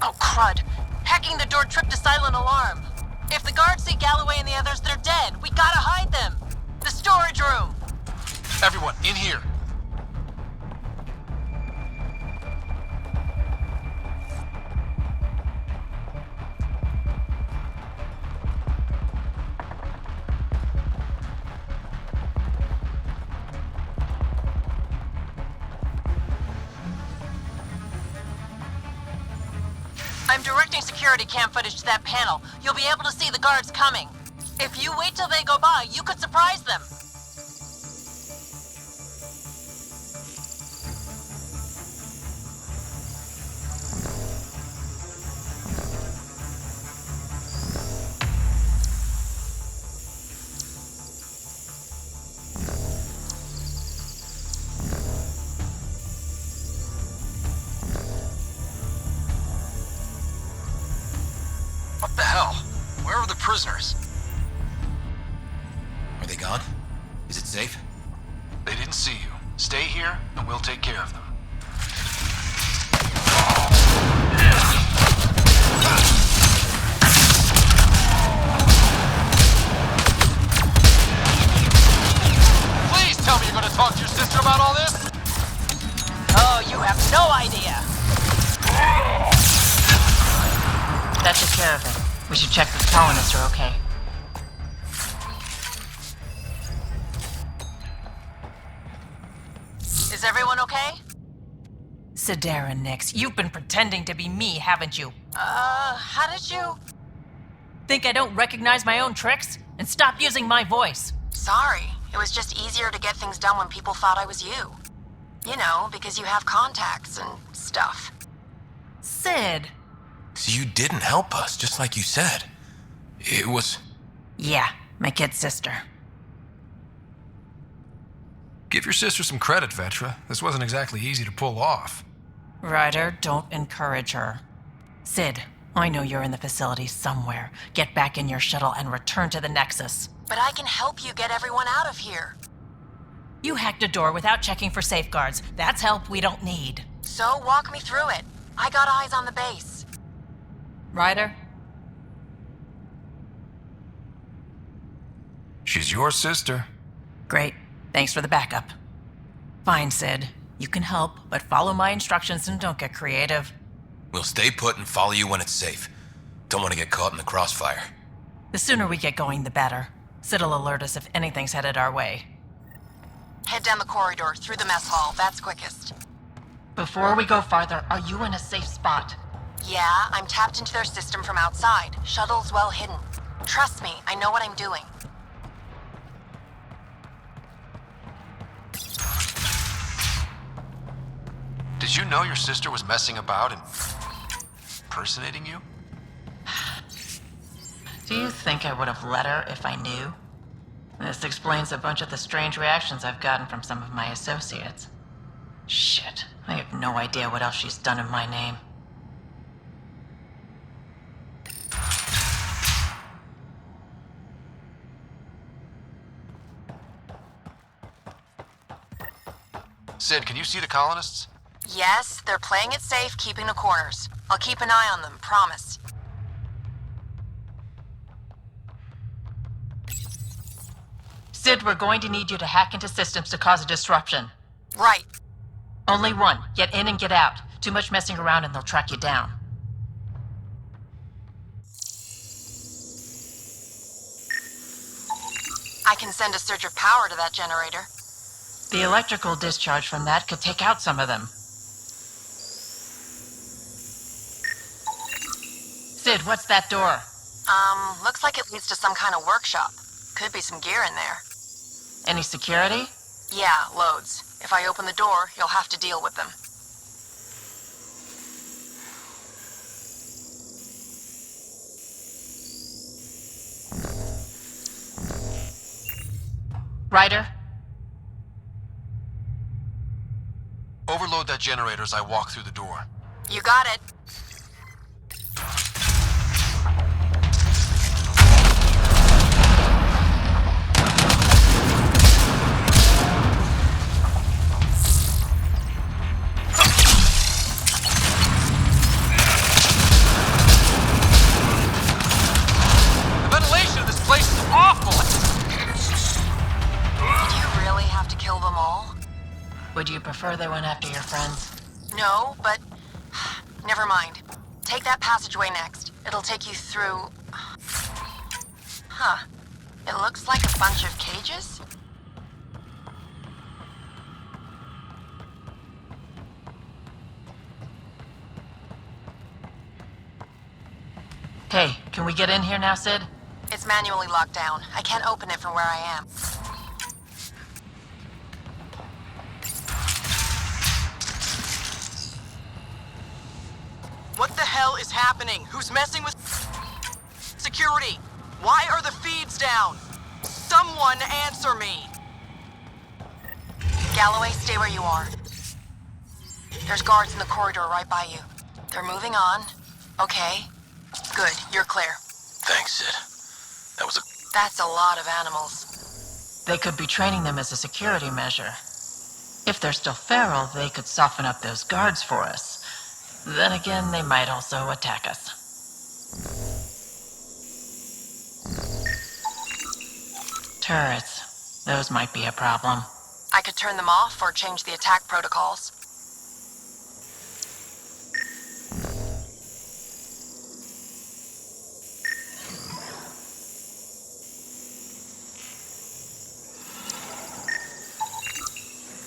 Oh, crud. Hacking the door tripped a silent alarm. If the guards see Galloway and the others, they're dead. We gotta hide them. The storage room. Everyone, in here. I'm directing security cam footage to that panel. You'll be able to see the guards coming. If you wait till they go by, you could surprise them. What the hell? Where are the prisoners? Are they gone? Is it safe? They didn't see you. Stay here, and we'll take care of them. Please tell me you're gonna talk to your sister about all this? Oh, you have no idea. That took care of it. We should check the colonists are okay. Is everyone okay? Sidera Nix, you've been pretending to be me, haven't you? How did you... Think I don't recognize my own tricks? And stop using my voice. Sorry. It was just easier to get things done when people thought I was you. You know, because you have contacts and stuff. Sid. So you didn't help us, just like you said. It was... Yeah, my kid's sister. Give your sister some credit, Vetra. This wasn't exactly easy to pull off. Ryder, don't encourage her. Sid, I know you're in the facility somewhere. Get back in your shuttle and return to the Nexus. But I can help you get everyone out of here. You hacked a door without checking for safeguards. That's help we don't need. So walk me through it. I got eyes on the base. Ryder? She's your sister. Great. Thanks for the backup. Fine, Sid. You can help, but follow my instructions and don't get creative. We'll stay put and follow you when it's safe. Don't want to get caught in the crossfire. The sooner we get going, the better. Sid'll alert us if anything's headed our way. Head down the corridor, through the mess hall. That's quickest. Before we go farther, are you in a safe spot? Yeah, I'm tapped into their system from outside. Shuttle's well hidden. Trust me, I know what I'm doing. Did you know your sister was messing about and impersonating you? Do you think I would have let her if I knew? This explains a bunch of the strange reactions I've gotten from some of my associates. Shit, I have no idea what else she's done in my name. Sid, can you see the colonists? Yes, they're playing it safe, keeping the corners. I'll keep an eye on them, promise. Sid, we're going to need you to hack into systems to cause a disruption. Right. Only one. Get in and get out. Too much messing around and they'll track you down. I can send a surge of power to that generator. The electrical discharge from that could take out some of them. Sid, what's that door? Looks like it leads to some kind of workshop. Could be some gear in there. Any security? Yeah, loads. If I open the door, you'll have to deal with them. Ryder? Overload that generator as I walk through the door. You got it. The ventilation of this place is awful! Did you really have to kill them all? Would you prefer they went after your friends? No, but... Never mind. Take that passageway next. It'll take you through... Huh. It looks like a bunch of cages? Hey, can we get in here now, Sid? It's manually locked down. I can't open it from where I am. What the hell is happening? Who's messing with security? Why are the feeds down? Someone answer me! Galloway, stay where you are. There's guards in the corridor right by you. They're moving on. Okay. Good, you're clear. Thanks, Sid. That was a... That's a lot of animals. They could be training them as a security measure. If they're still feral, they could soften up those guards for us. Then again, they might also attack us. Turrets. Those might be a problem. I could turn them off or change the attack protocols.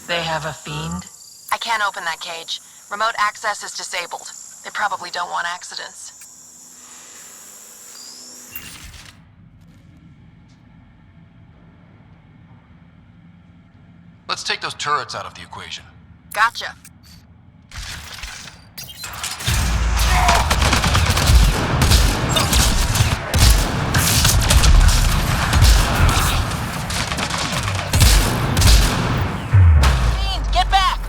They have a fiend? I can't open that cage. Remote access is disabled. They probably don't want accidents. Let's take those turrets out of the equation. Gotcha. Fiend, get back!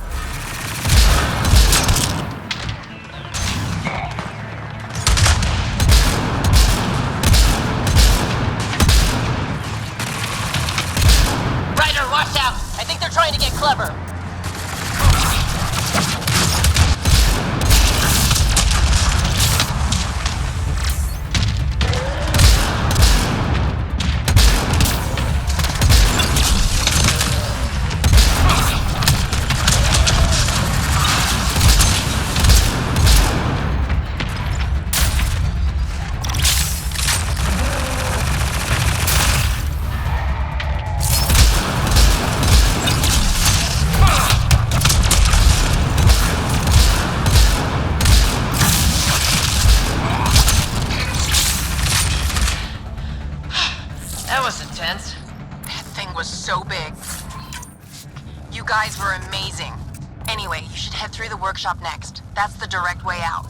Ryder, watch out! I think they're trying to get clever. That was intense. That thing was so big. You guys were amazing. Anyway, you should head through the workshop next. That's the direct way out.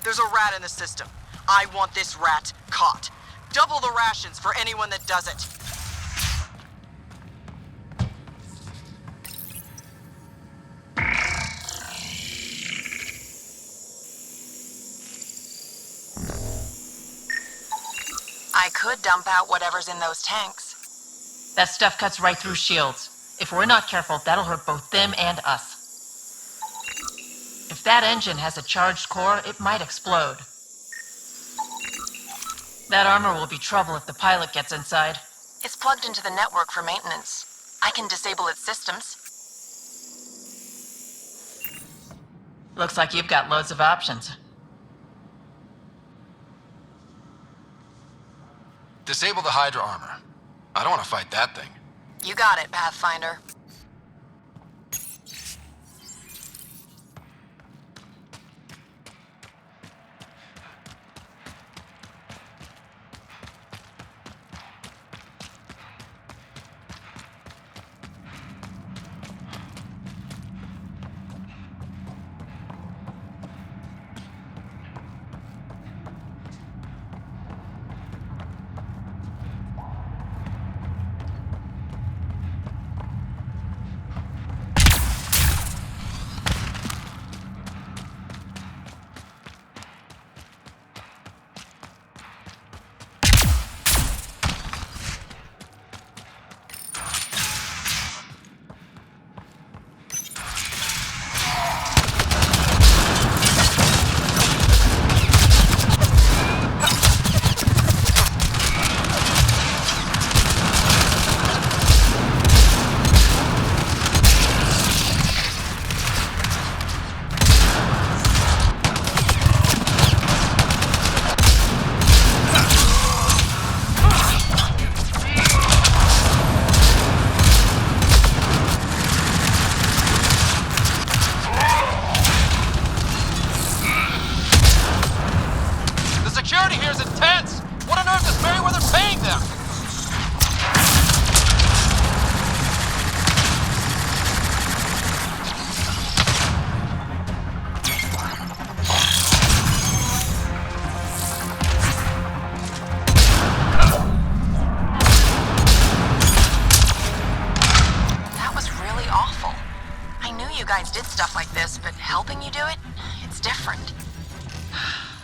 There's a rat in the system. I want this rat caught. Double the rations for anyone that does it. I could dump out whatever's in those tanks. That stuff cuts right through shields. If we're not careful, that'll hurt both them and us. If that engine has a charged core, it might explode. That armor will be trouble if the pilot gets inside. It's plugged into the network for maintenance. I can disable its systems. Looks like you've got loads of options. Disable the Hydra armor. I don't want to fight that thing. You got it, Pathfinder.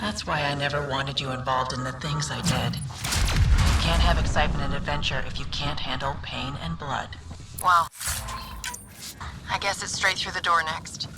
That's why I never wanted you involved in the things I did. You can't have excitement and adventure if you can't handle pain and blood. Well, I guess it's straight through the door next.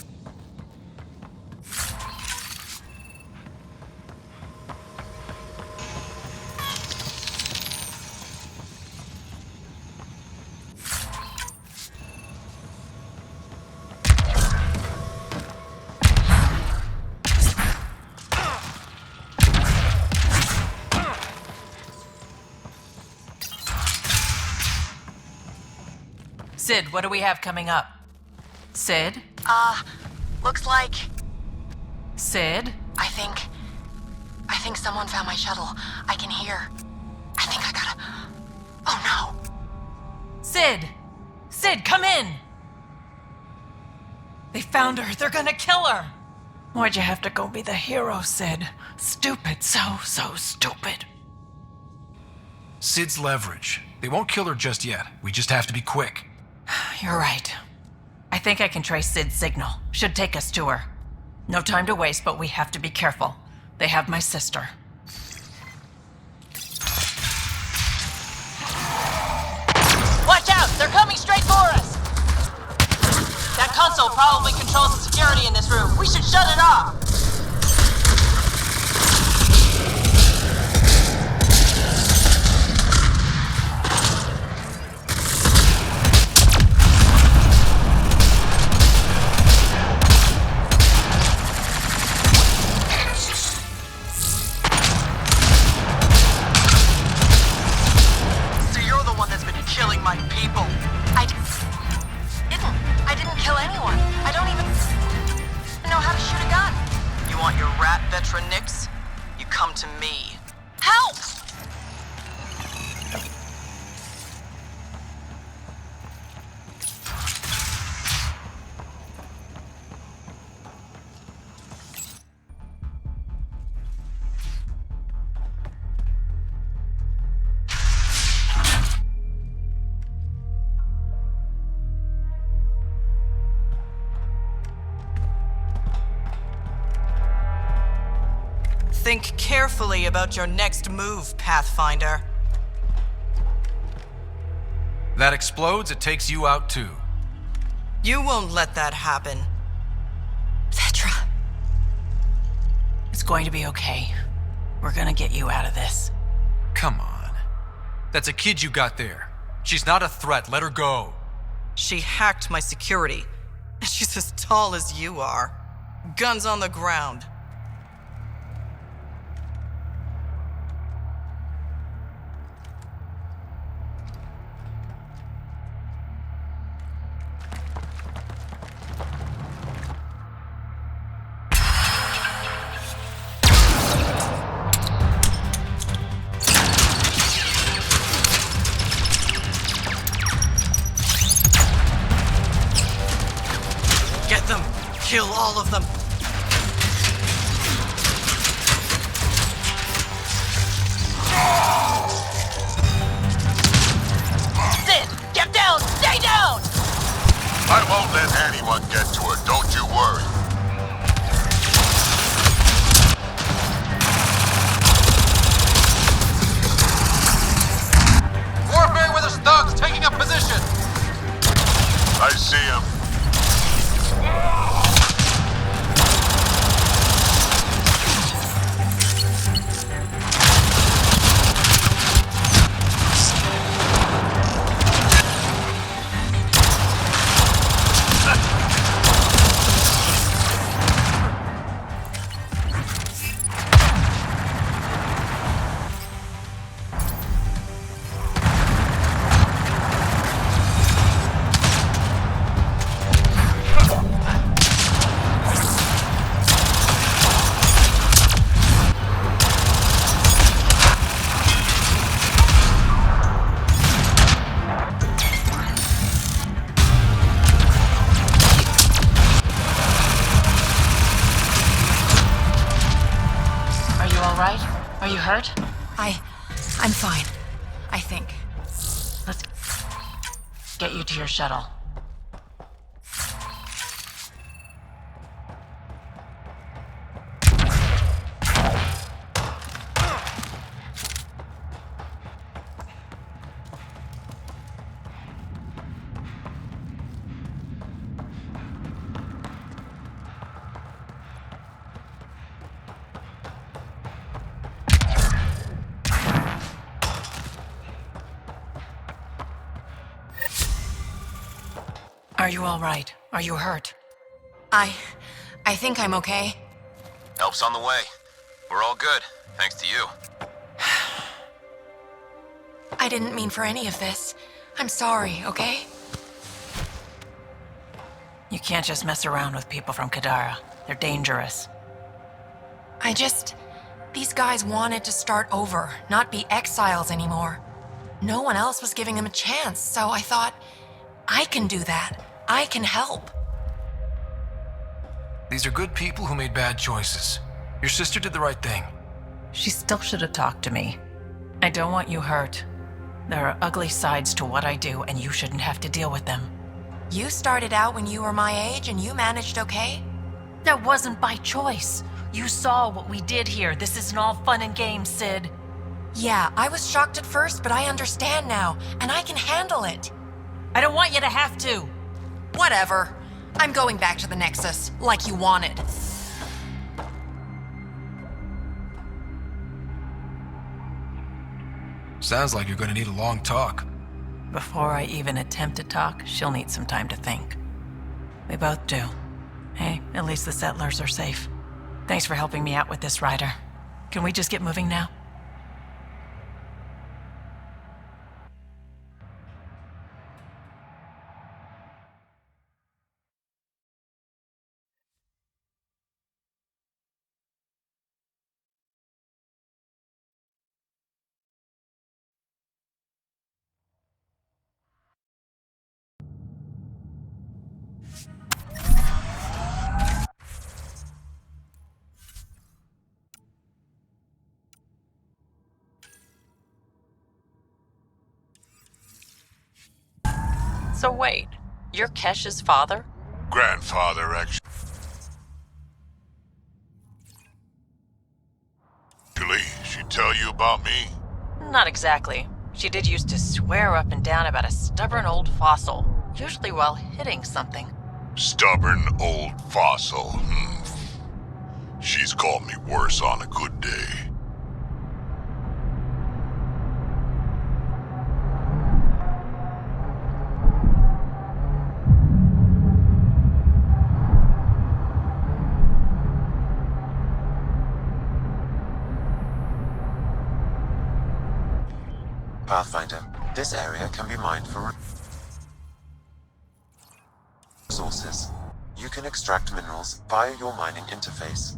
Sid, what do we have coming up? Sid? Looks like... Sid? I think someone found my shuttle. I can hear. I think I gotta... Oh no! Sid! Sid, come in! They found her. They're gonna kill her! Why'd you have to go be the hero, Sid? Stupid. So stupid. Sid's leverage. They won't kill her just yet. We just have to be quick. You're right. I think I can trace Sid's signal. Should take us to her. No time to waste, but we have to be careful. They have my sister. Watch out! They're coming straight for us! That console probably controls the security in this room. We should shut it off! Think carefully about your next move, Pathfinder. That explodes, it takes you out too. You won't let that happen. Vetra. It's going to be okay. We're gonna get you out of this. Come on. That's a kid you got there. She's not a threat, let her go. She hacked my security. She's as tall as you are. Guns on the ground. Get them! Kill all of them! Sid, get down! Stay down! I won't let anyone get to her, don't you worry. Warfare with his thugs taking up position! I see him. Are you hurt? I'm fine. I think. Let's get you to your shuttle. Are you all right? Are you hurt? I think I'm okay. Help's on the way. We're all good, thanks to you. I didn't mean for any of this. I'm sorry, okay? You can't just mess around with people from Kadara. They're dangerous. These guys wanted to start over, not be exiles anymore. No one else was giving them a chance, so I thought, I can do that. I can help. These are good people who made bad choices. Your sister did the right thing. She still should have talked to me. I don't want you hurt. There are ugly sides to what I do, and you shouldn't have to deal with them. You started out when you were my age and you managed okay? That wasn't by choice. You saw what we did here. This isn't all fun and games, Sid. Yeah, I was shocked at first, but I understand now, and I can handle it. I don't want you to have to. Whatever. I'm going back to the Nexus, like you wanted. Sounds like you're gonna need a long talk. Before I even attempt to talk, she'll need some time to think. We both do. Hey, at least the settlers are safe. Thanks for helping me out with this, Ryder. Can we just get moving now? So wait, you're Kesh's father? Grandfather, actually. Really? She tell you about me? Not exactly. She did used to swear up and down about a stubborn old fossil, usually while hitting something. Stubborn old fossil. She's called me worse on a good day. Pathfinder, this area can be mined for resources. You can extract minerals via your mining interface.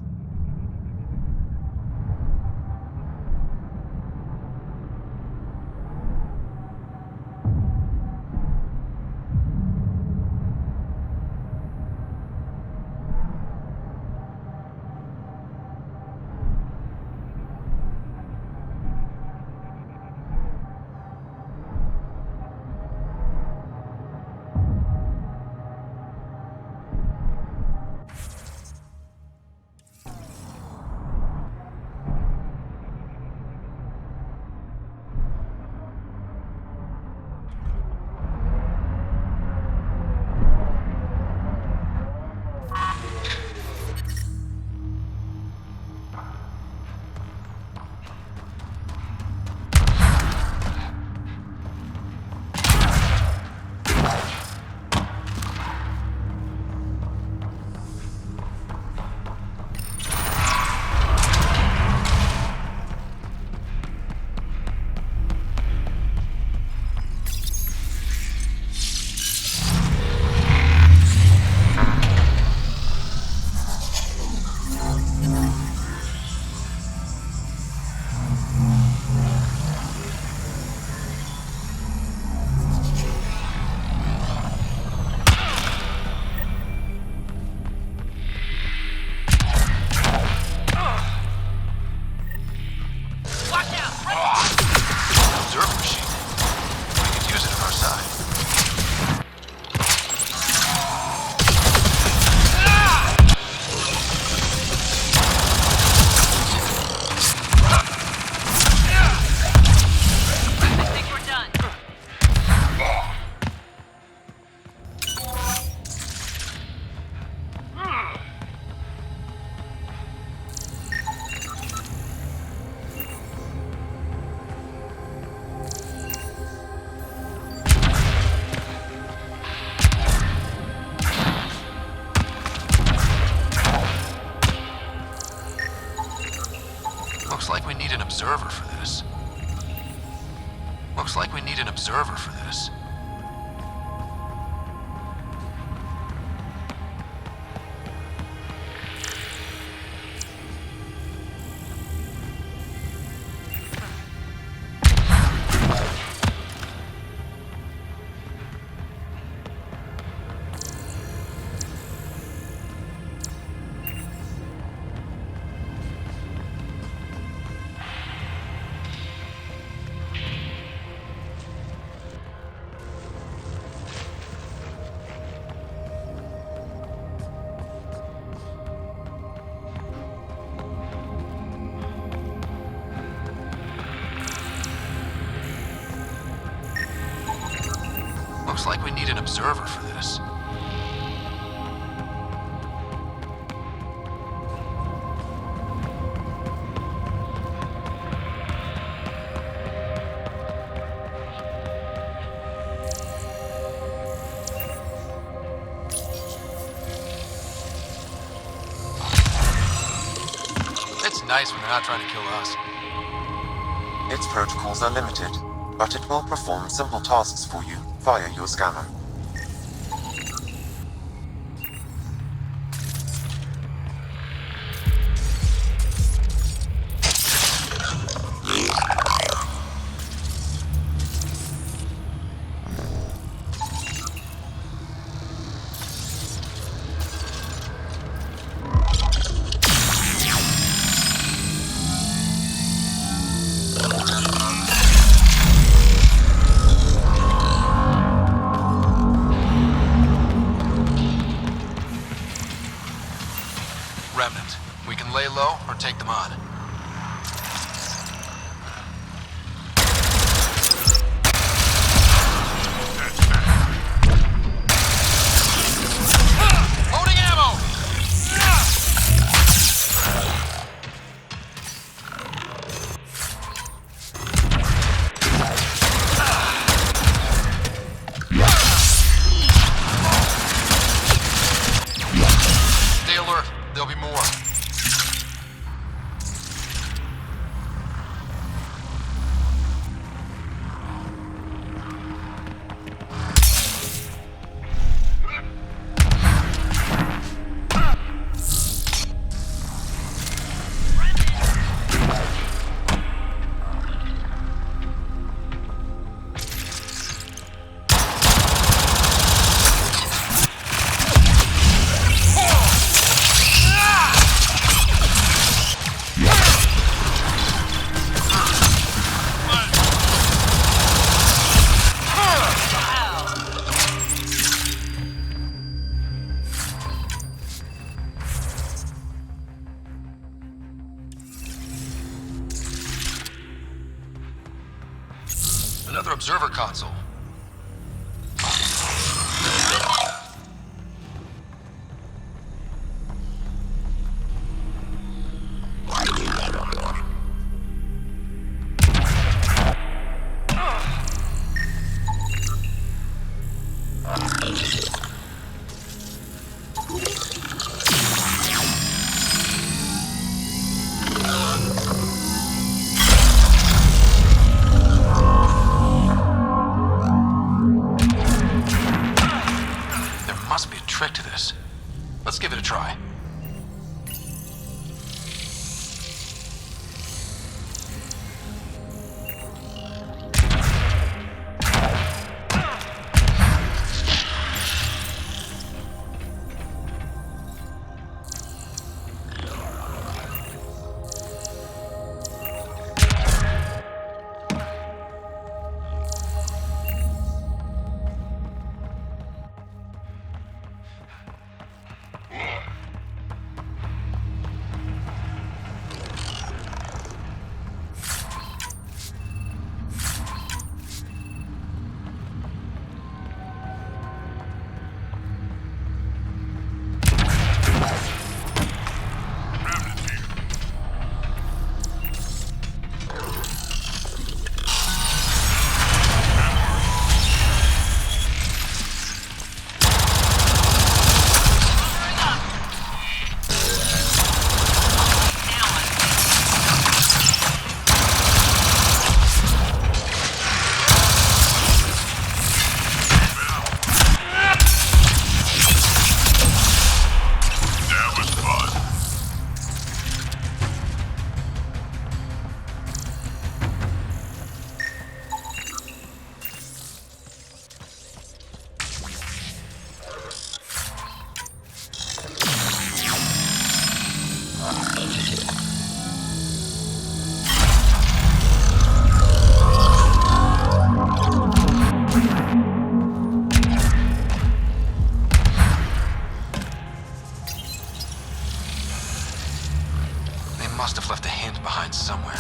Looks like we need an observer for this. Looks like we need an observer for this. Looks like we need an observer for this. It's nice when they're not trying to kill us. Its protocols are limited, but it will perform simple tasks for you via your scanner. Remnant. We can lay low or take them on. There'll be more. Another observer console. Trick to this. Let's give it a try. Must have left a hint behind somewhere.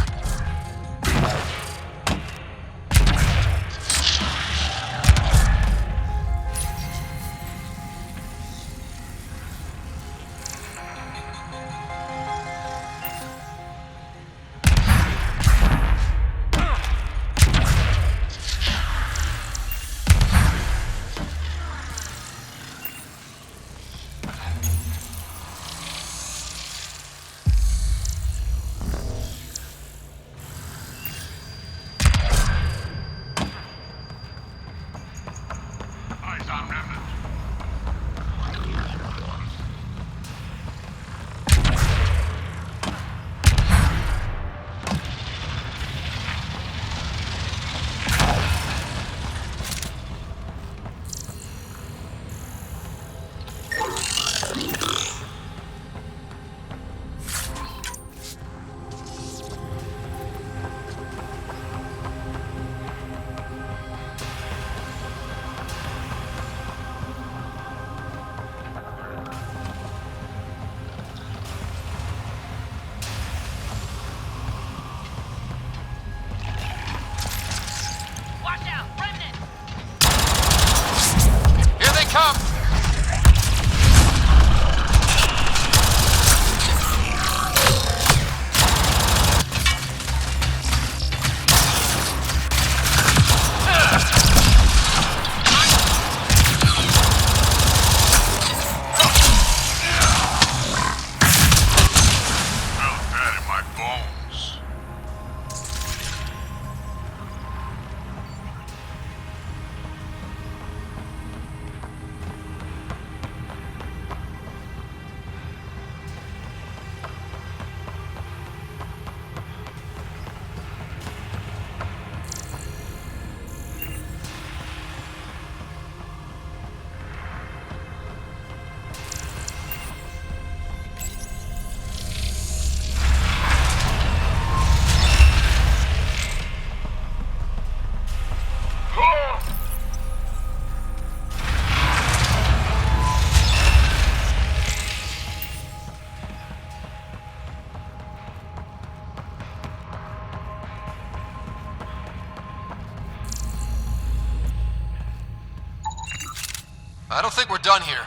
I don't think we're done here.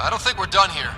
I don't think we're done here.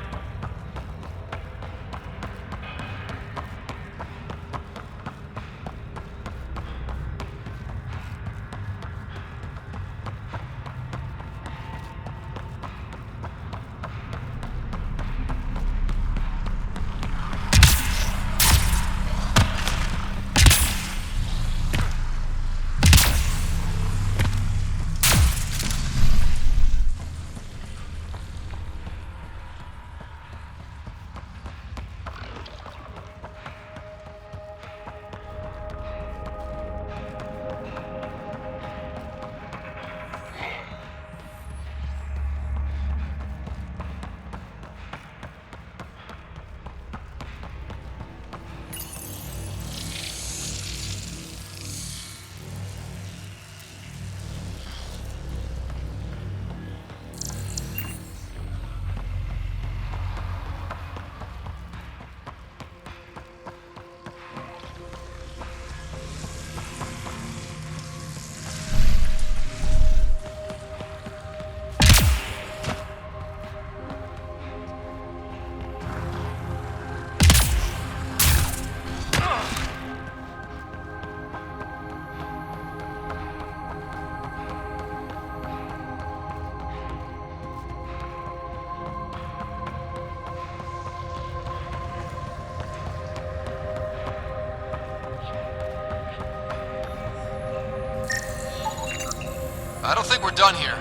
I don't think we're done here.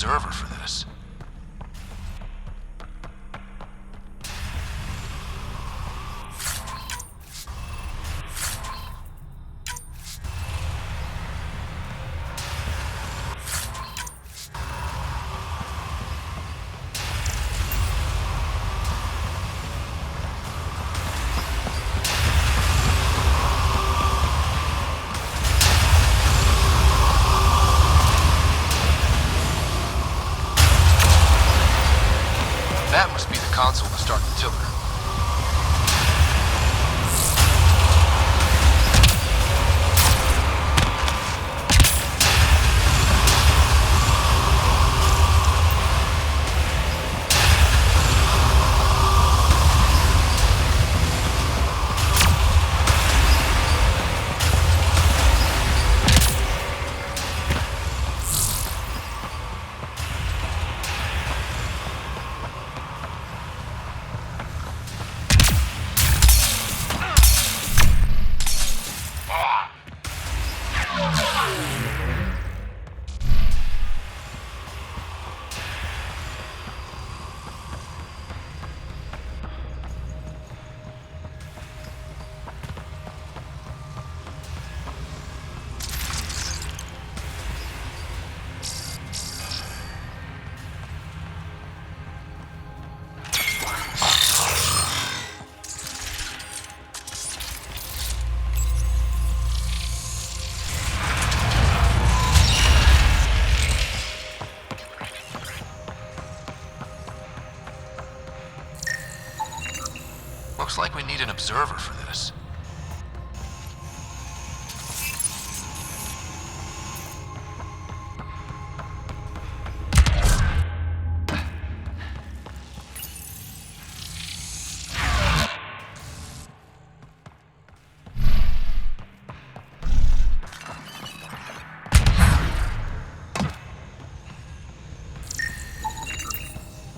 observer for this. That must be the console to start the tiller. Looks like we need an observer for this.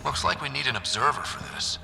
Looks like we need an observer for this.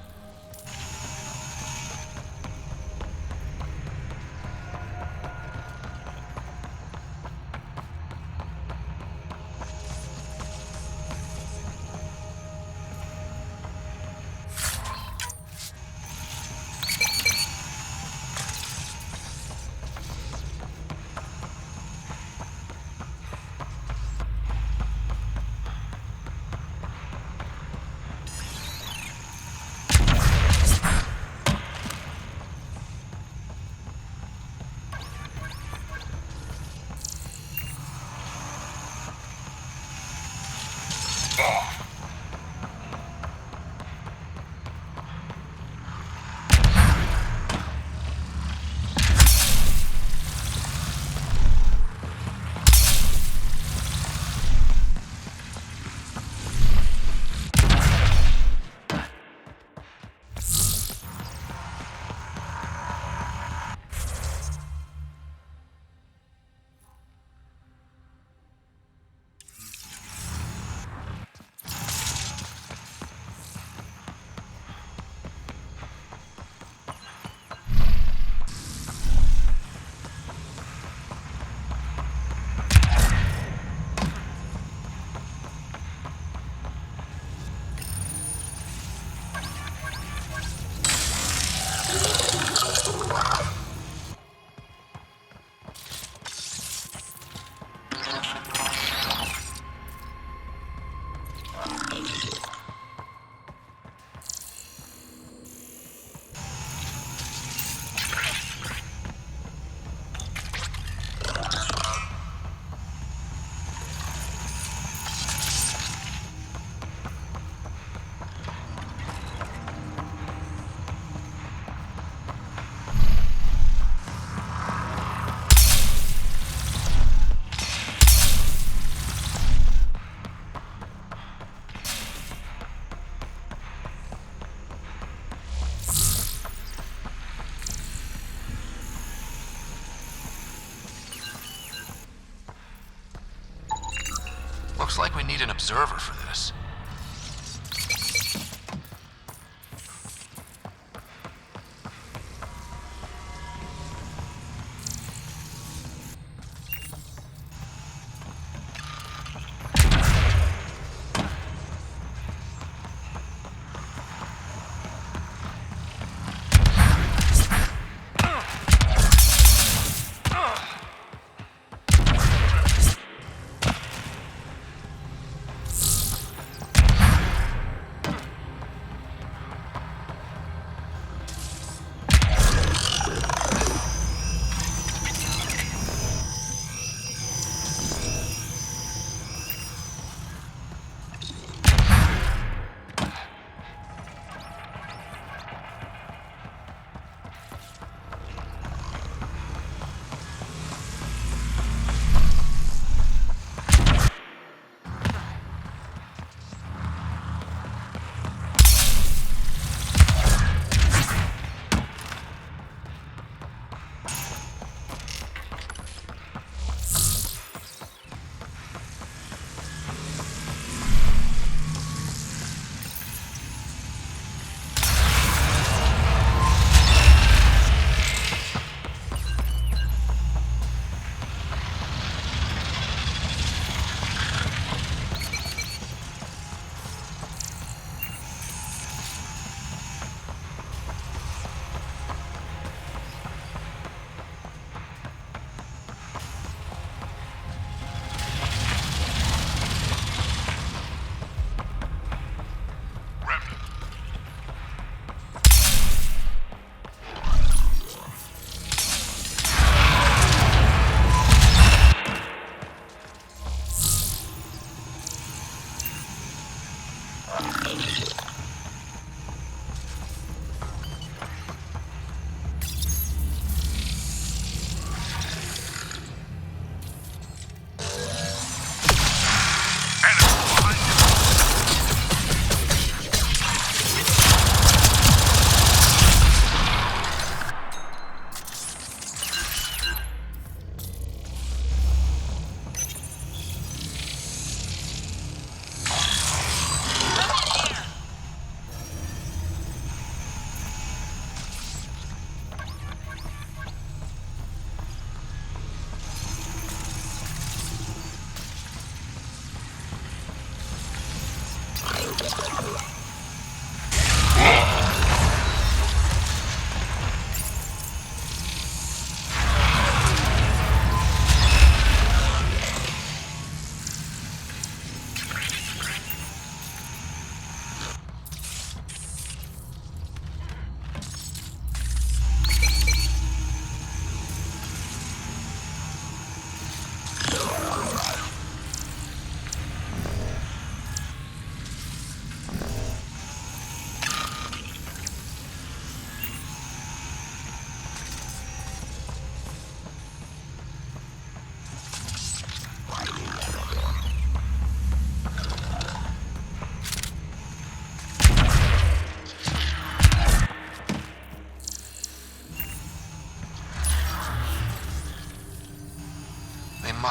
Looks like we need an observer for this.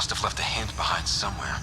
must have left a hint behind somewhere.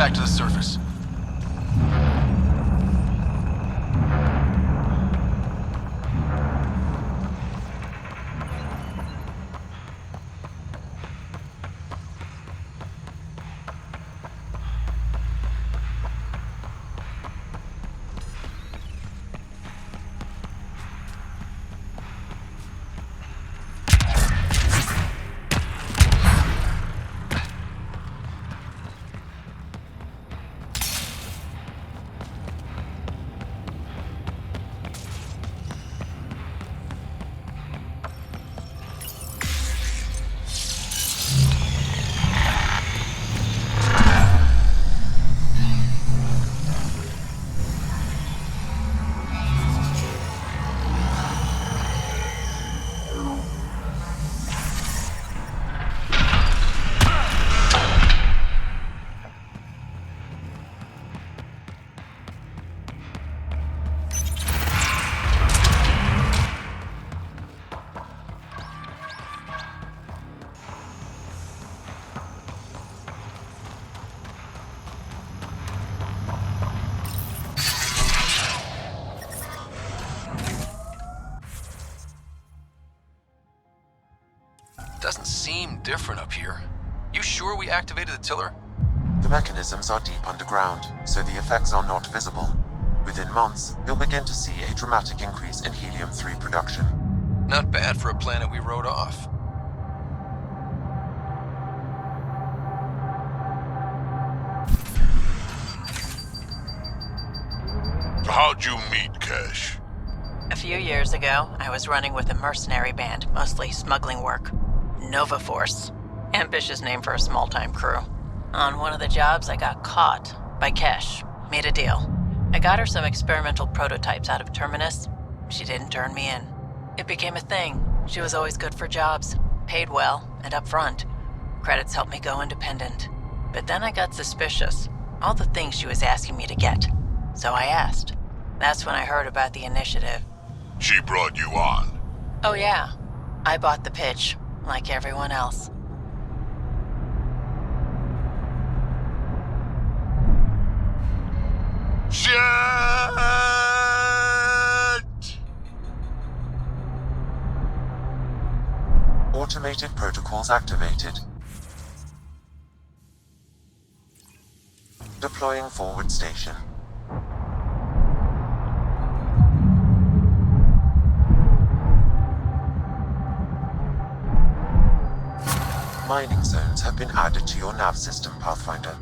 back to the surface. Doesn't seem different up here. You sure we activated the tiller? The mechanisms are deep underground, so the effects are not visible. Within months, you'll begin to see a dramatic increase in helium-3 production. Not bad for a planet we wrote off. So how'd you meet Kesh? A few years ago, I was running with a mercenary band, mostly smuggling work. Nova Force. Ambitious name for a small-time crew. On one of the jobs, I got caught by Kesh. Made a deal. I got her some experimental prototypes out of Terminus. She didn't turn me in. It became a thing. She was always good for jobs, paid well, and upfront. Credits helped me go independent. But then I got suspicious. All the things she was asking me to get. So I asked. That's when I heard about the initiative. She brought you on? Oh yeah. I bought the pitch, like everyone else. Shit! Automated protocols activated. Deploying forward station. Mining zones have been added to your nav system, Pathfinder.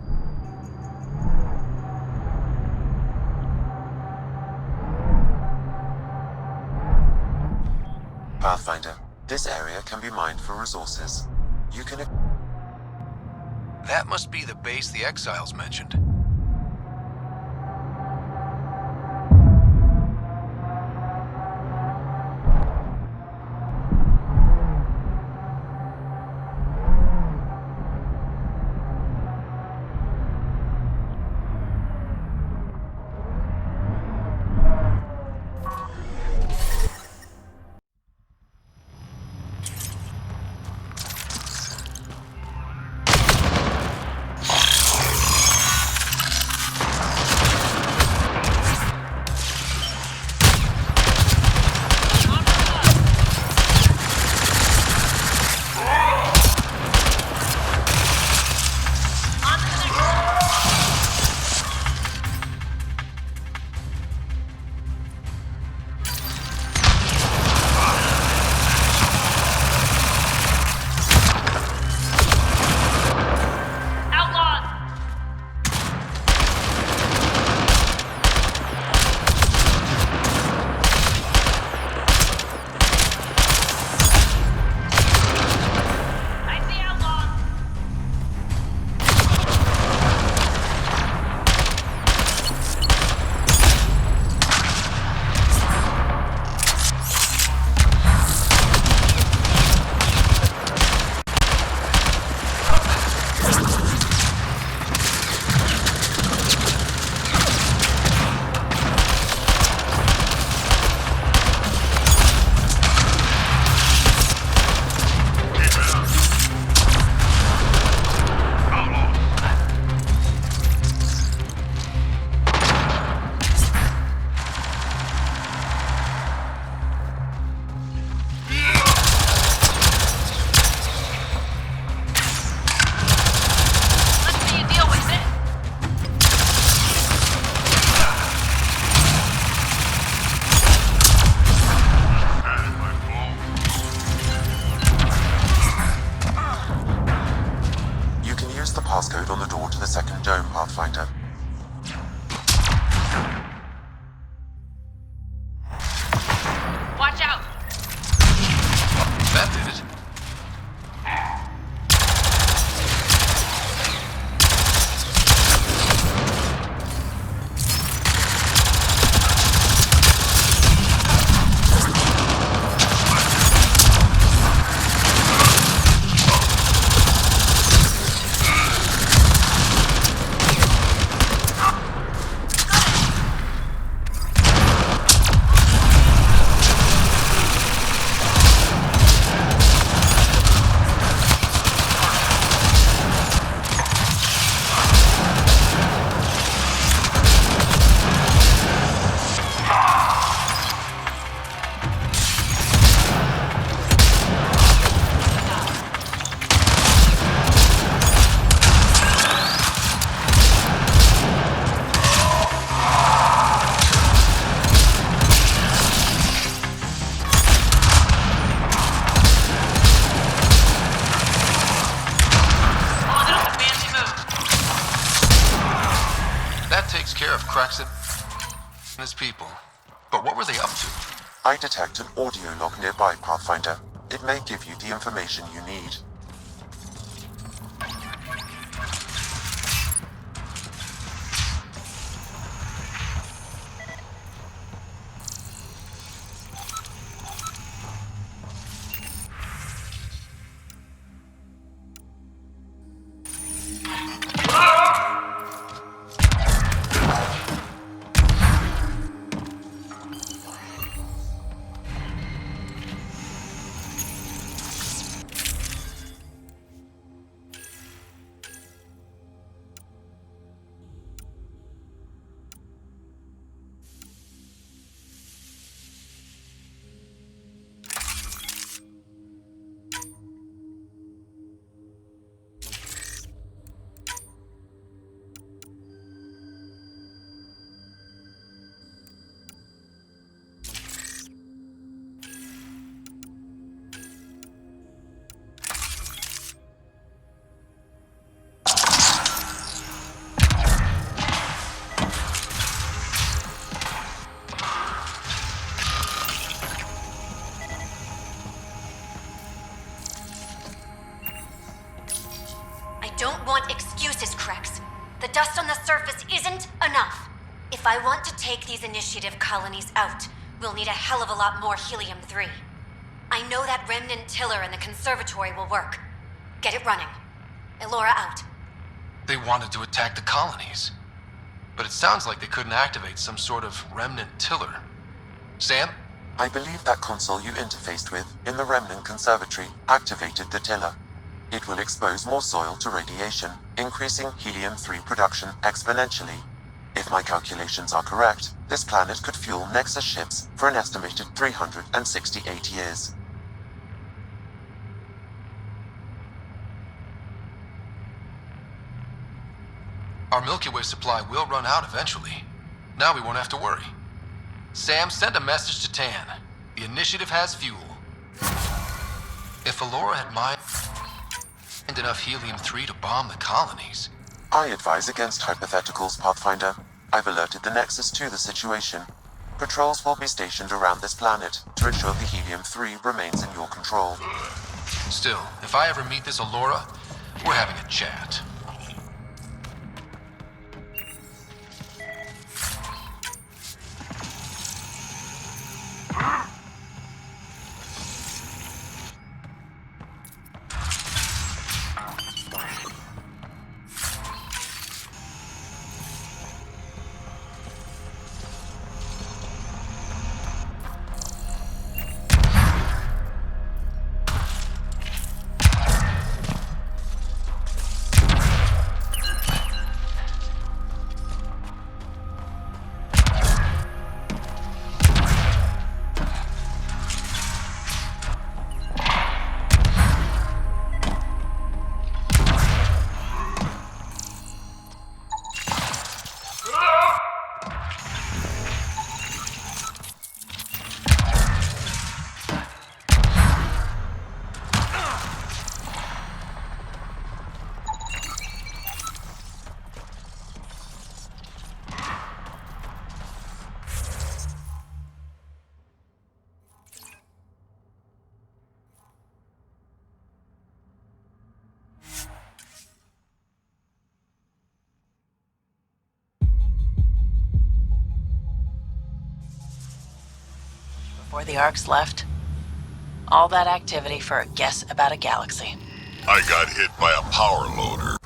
Pathfinder, this area can be mined for resources. You can... That must be the base the Exiles mentioned. Use the passcode on the door to the second dome, Pathfinder. Watch out! That did it. And his people. But what were they up to? I detect an audio log nearby, Pathfinder. It may give you the information you need. Don't want excuses, Krex. The dust on the surface isn't enough. If I want to take these initiative colonies out, we'll need a hell of a lot more helium-3. I know that Remnant tiller in the conservatory will work. Get it running. Elora out. They wanted to attack the colonies. But it sounds like they couldn't activate some sort of Remnant tiller. Sam? I believe that console you interfaced with in the Remnant Conservatory activated the tiller. It will expose more soil to radiation, increasing helium-3 production exponentially. If my calculations are correct, this planet could fuel Nexus ships for an estimated 368 years. Our Milky Way supply will run out eventually. Now we won't have to worry. Sam, send a message to Tan. The initiative has fuel. If Elora had mined enough helium-3 to bomb the colonies. I advise against hypotheticals, Pathfinder. I've alerted the Nexus to the situation. Patrols will be stationed around this planet to ensure the helium-3 remains in your control. Still, if I ever meet this Elora, we're having a chat. before the Arks left. All that activity for a guess about a galaxy. I got hit by a power loader.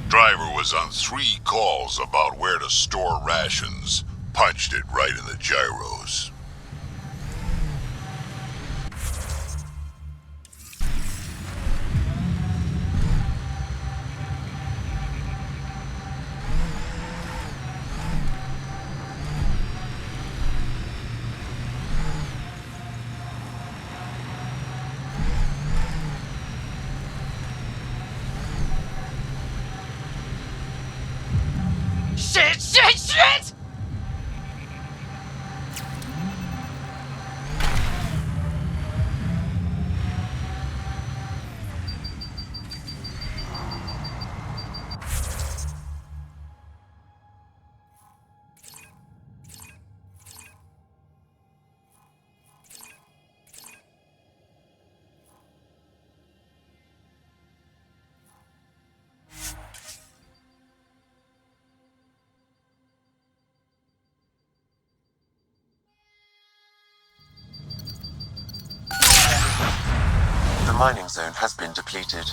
Driver was on 3 calls about where to store rations. Punched it right in the gyros. Shit! The mining zone has been depleted.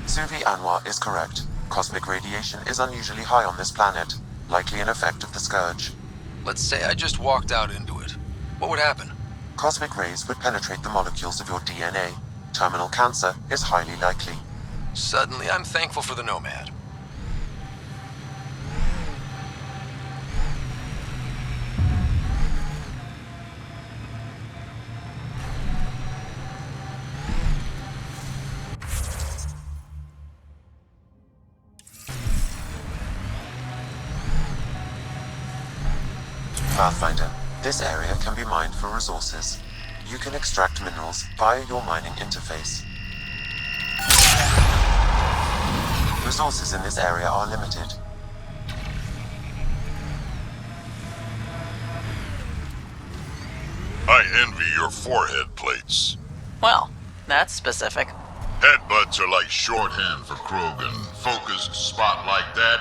Suvi Anwar is correct. Cosmic radiation is unusually high on this planet, likely an effect of the Scourge. Let's say I just walked out into it. What would happen? Cosmic rays would penetrate the molecules of your DNA. Terminal cancer is highly likely. Suddenly, I'm thankful for the Nomad. Pathfinder, this area can be mined for resources. You can extract minerals via your mining interface. Resources in this area are limited. I envy your forehead plates. Well, that's specific. Headbutts are like shorthand for Krogan. Focused spot like that,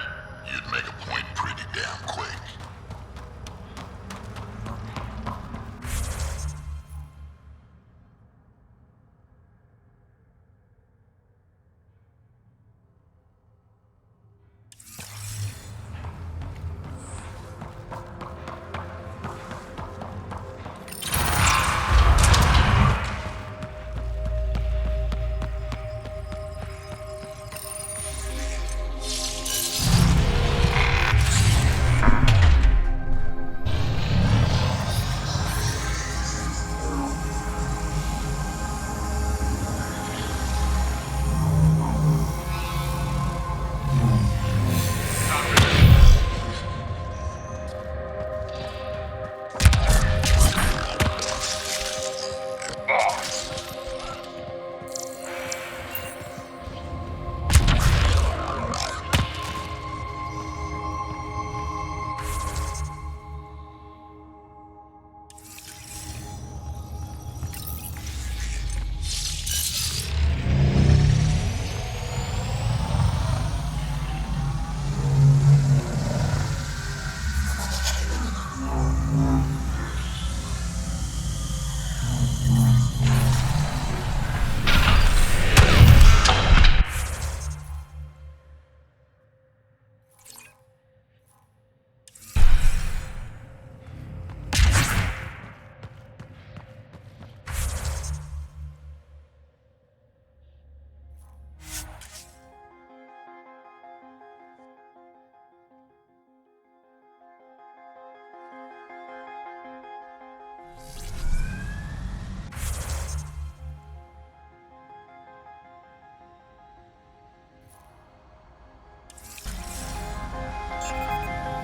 you'd make a point pretty damn quick.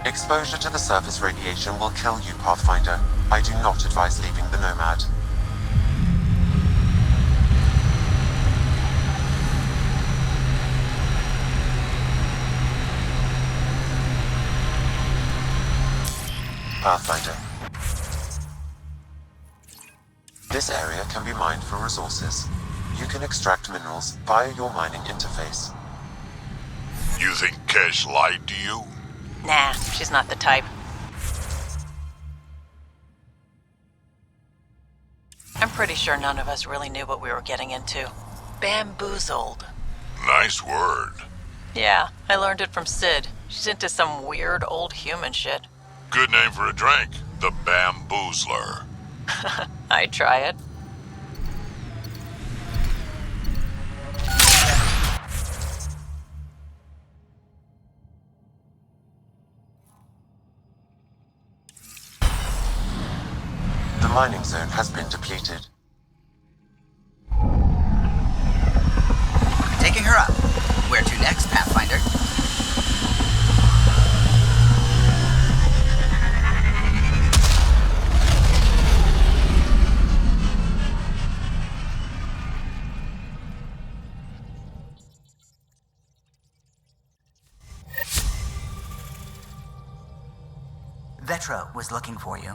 Exposure to the surface radiation will kill you, Pathfinder. I do not advise leaving the Nomad. Pathfinder. This area can be mined for resources. You can extract minerals via your mining interface. You think Kesh lied to you? Nah, she's not the type. I'm pretty sure none of us really knew what we were getting into. Bamboozled. Nice word. Yeah, I learned it from Sid. She's into some weird old human shit. Good name for a drink. The Bamboozler. I'd try it. The mining zone has been depleted. Taking her up. Where to next, Pathfinder? Vetra was looking for you.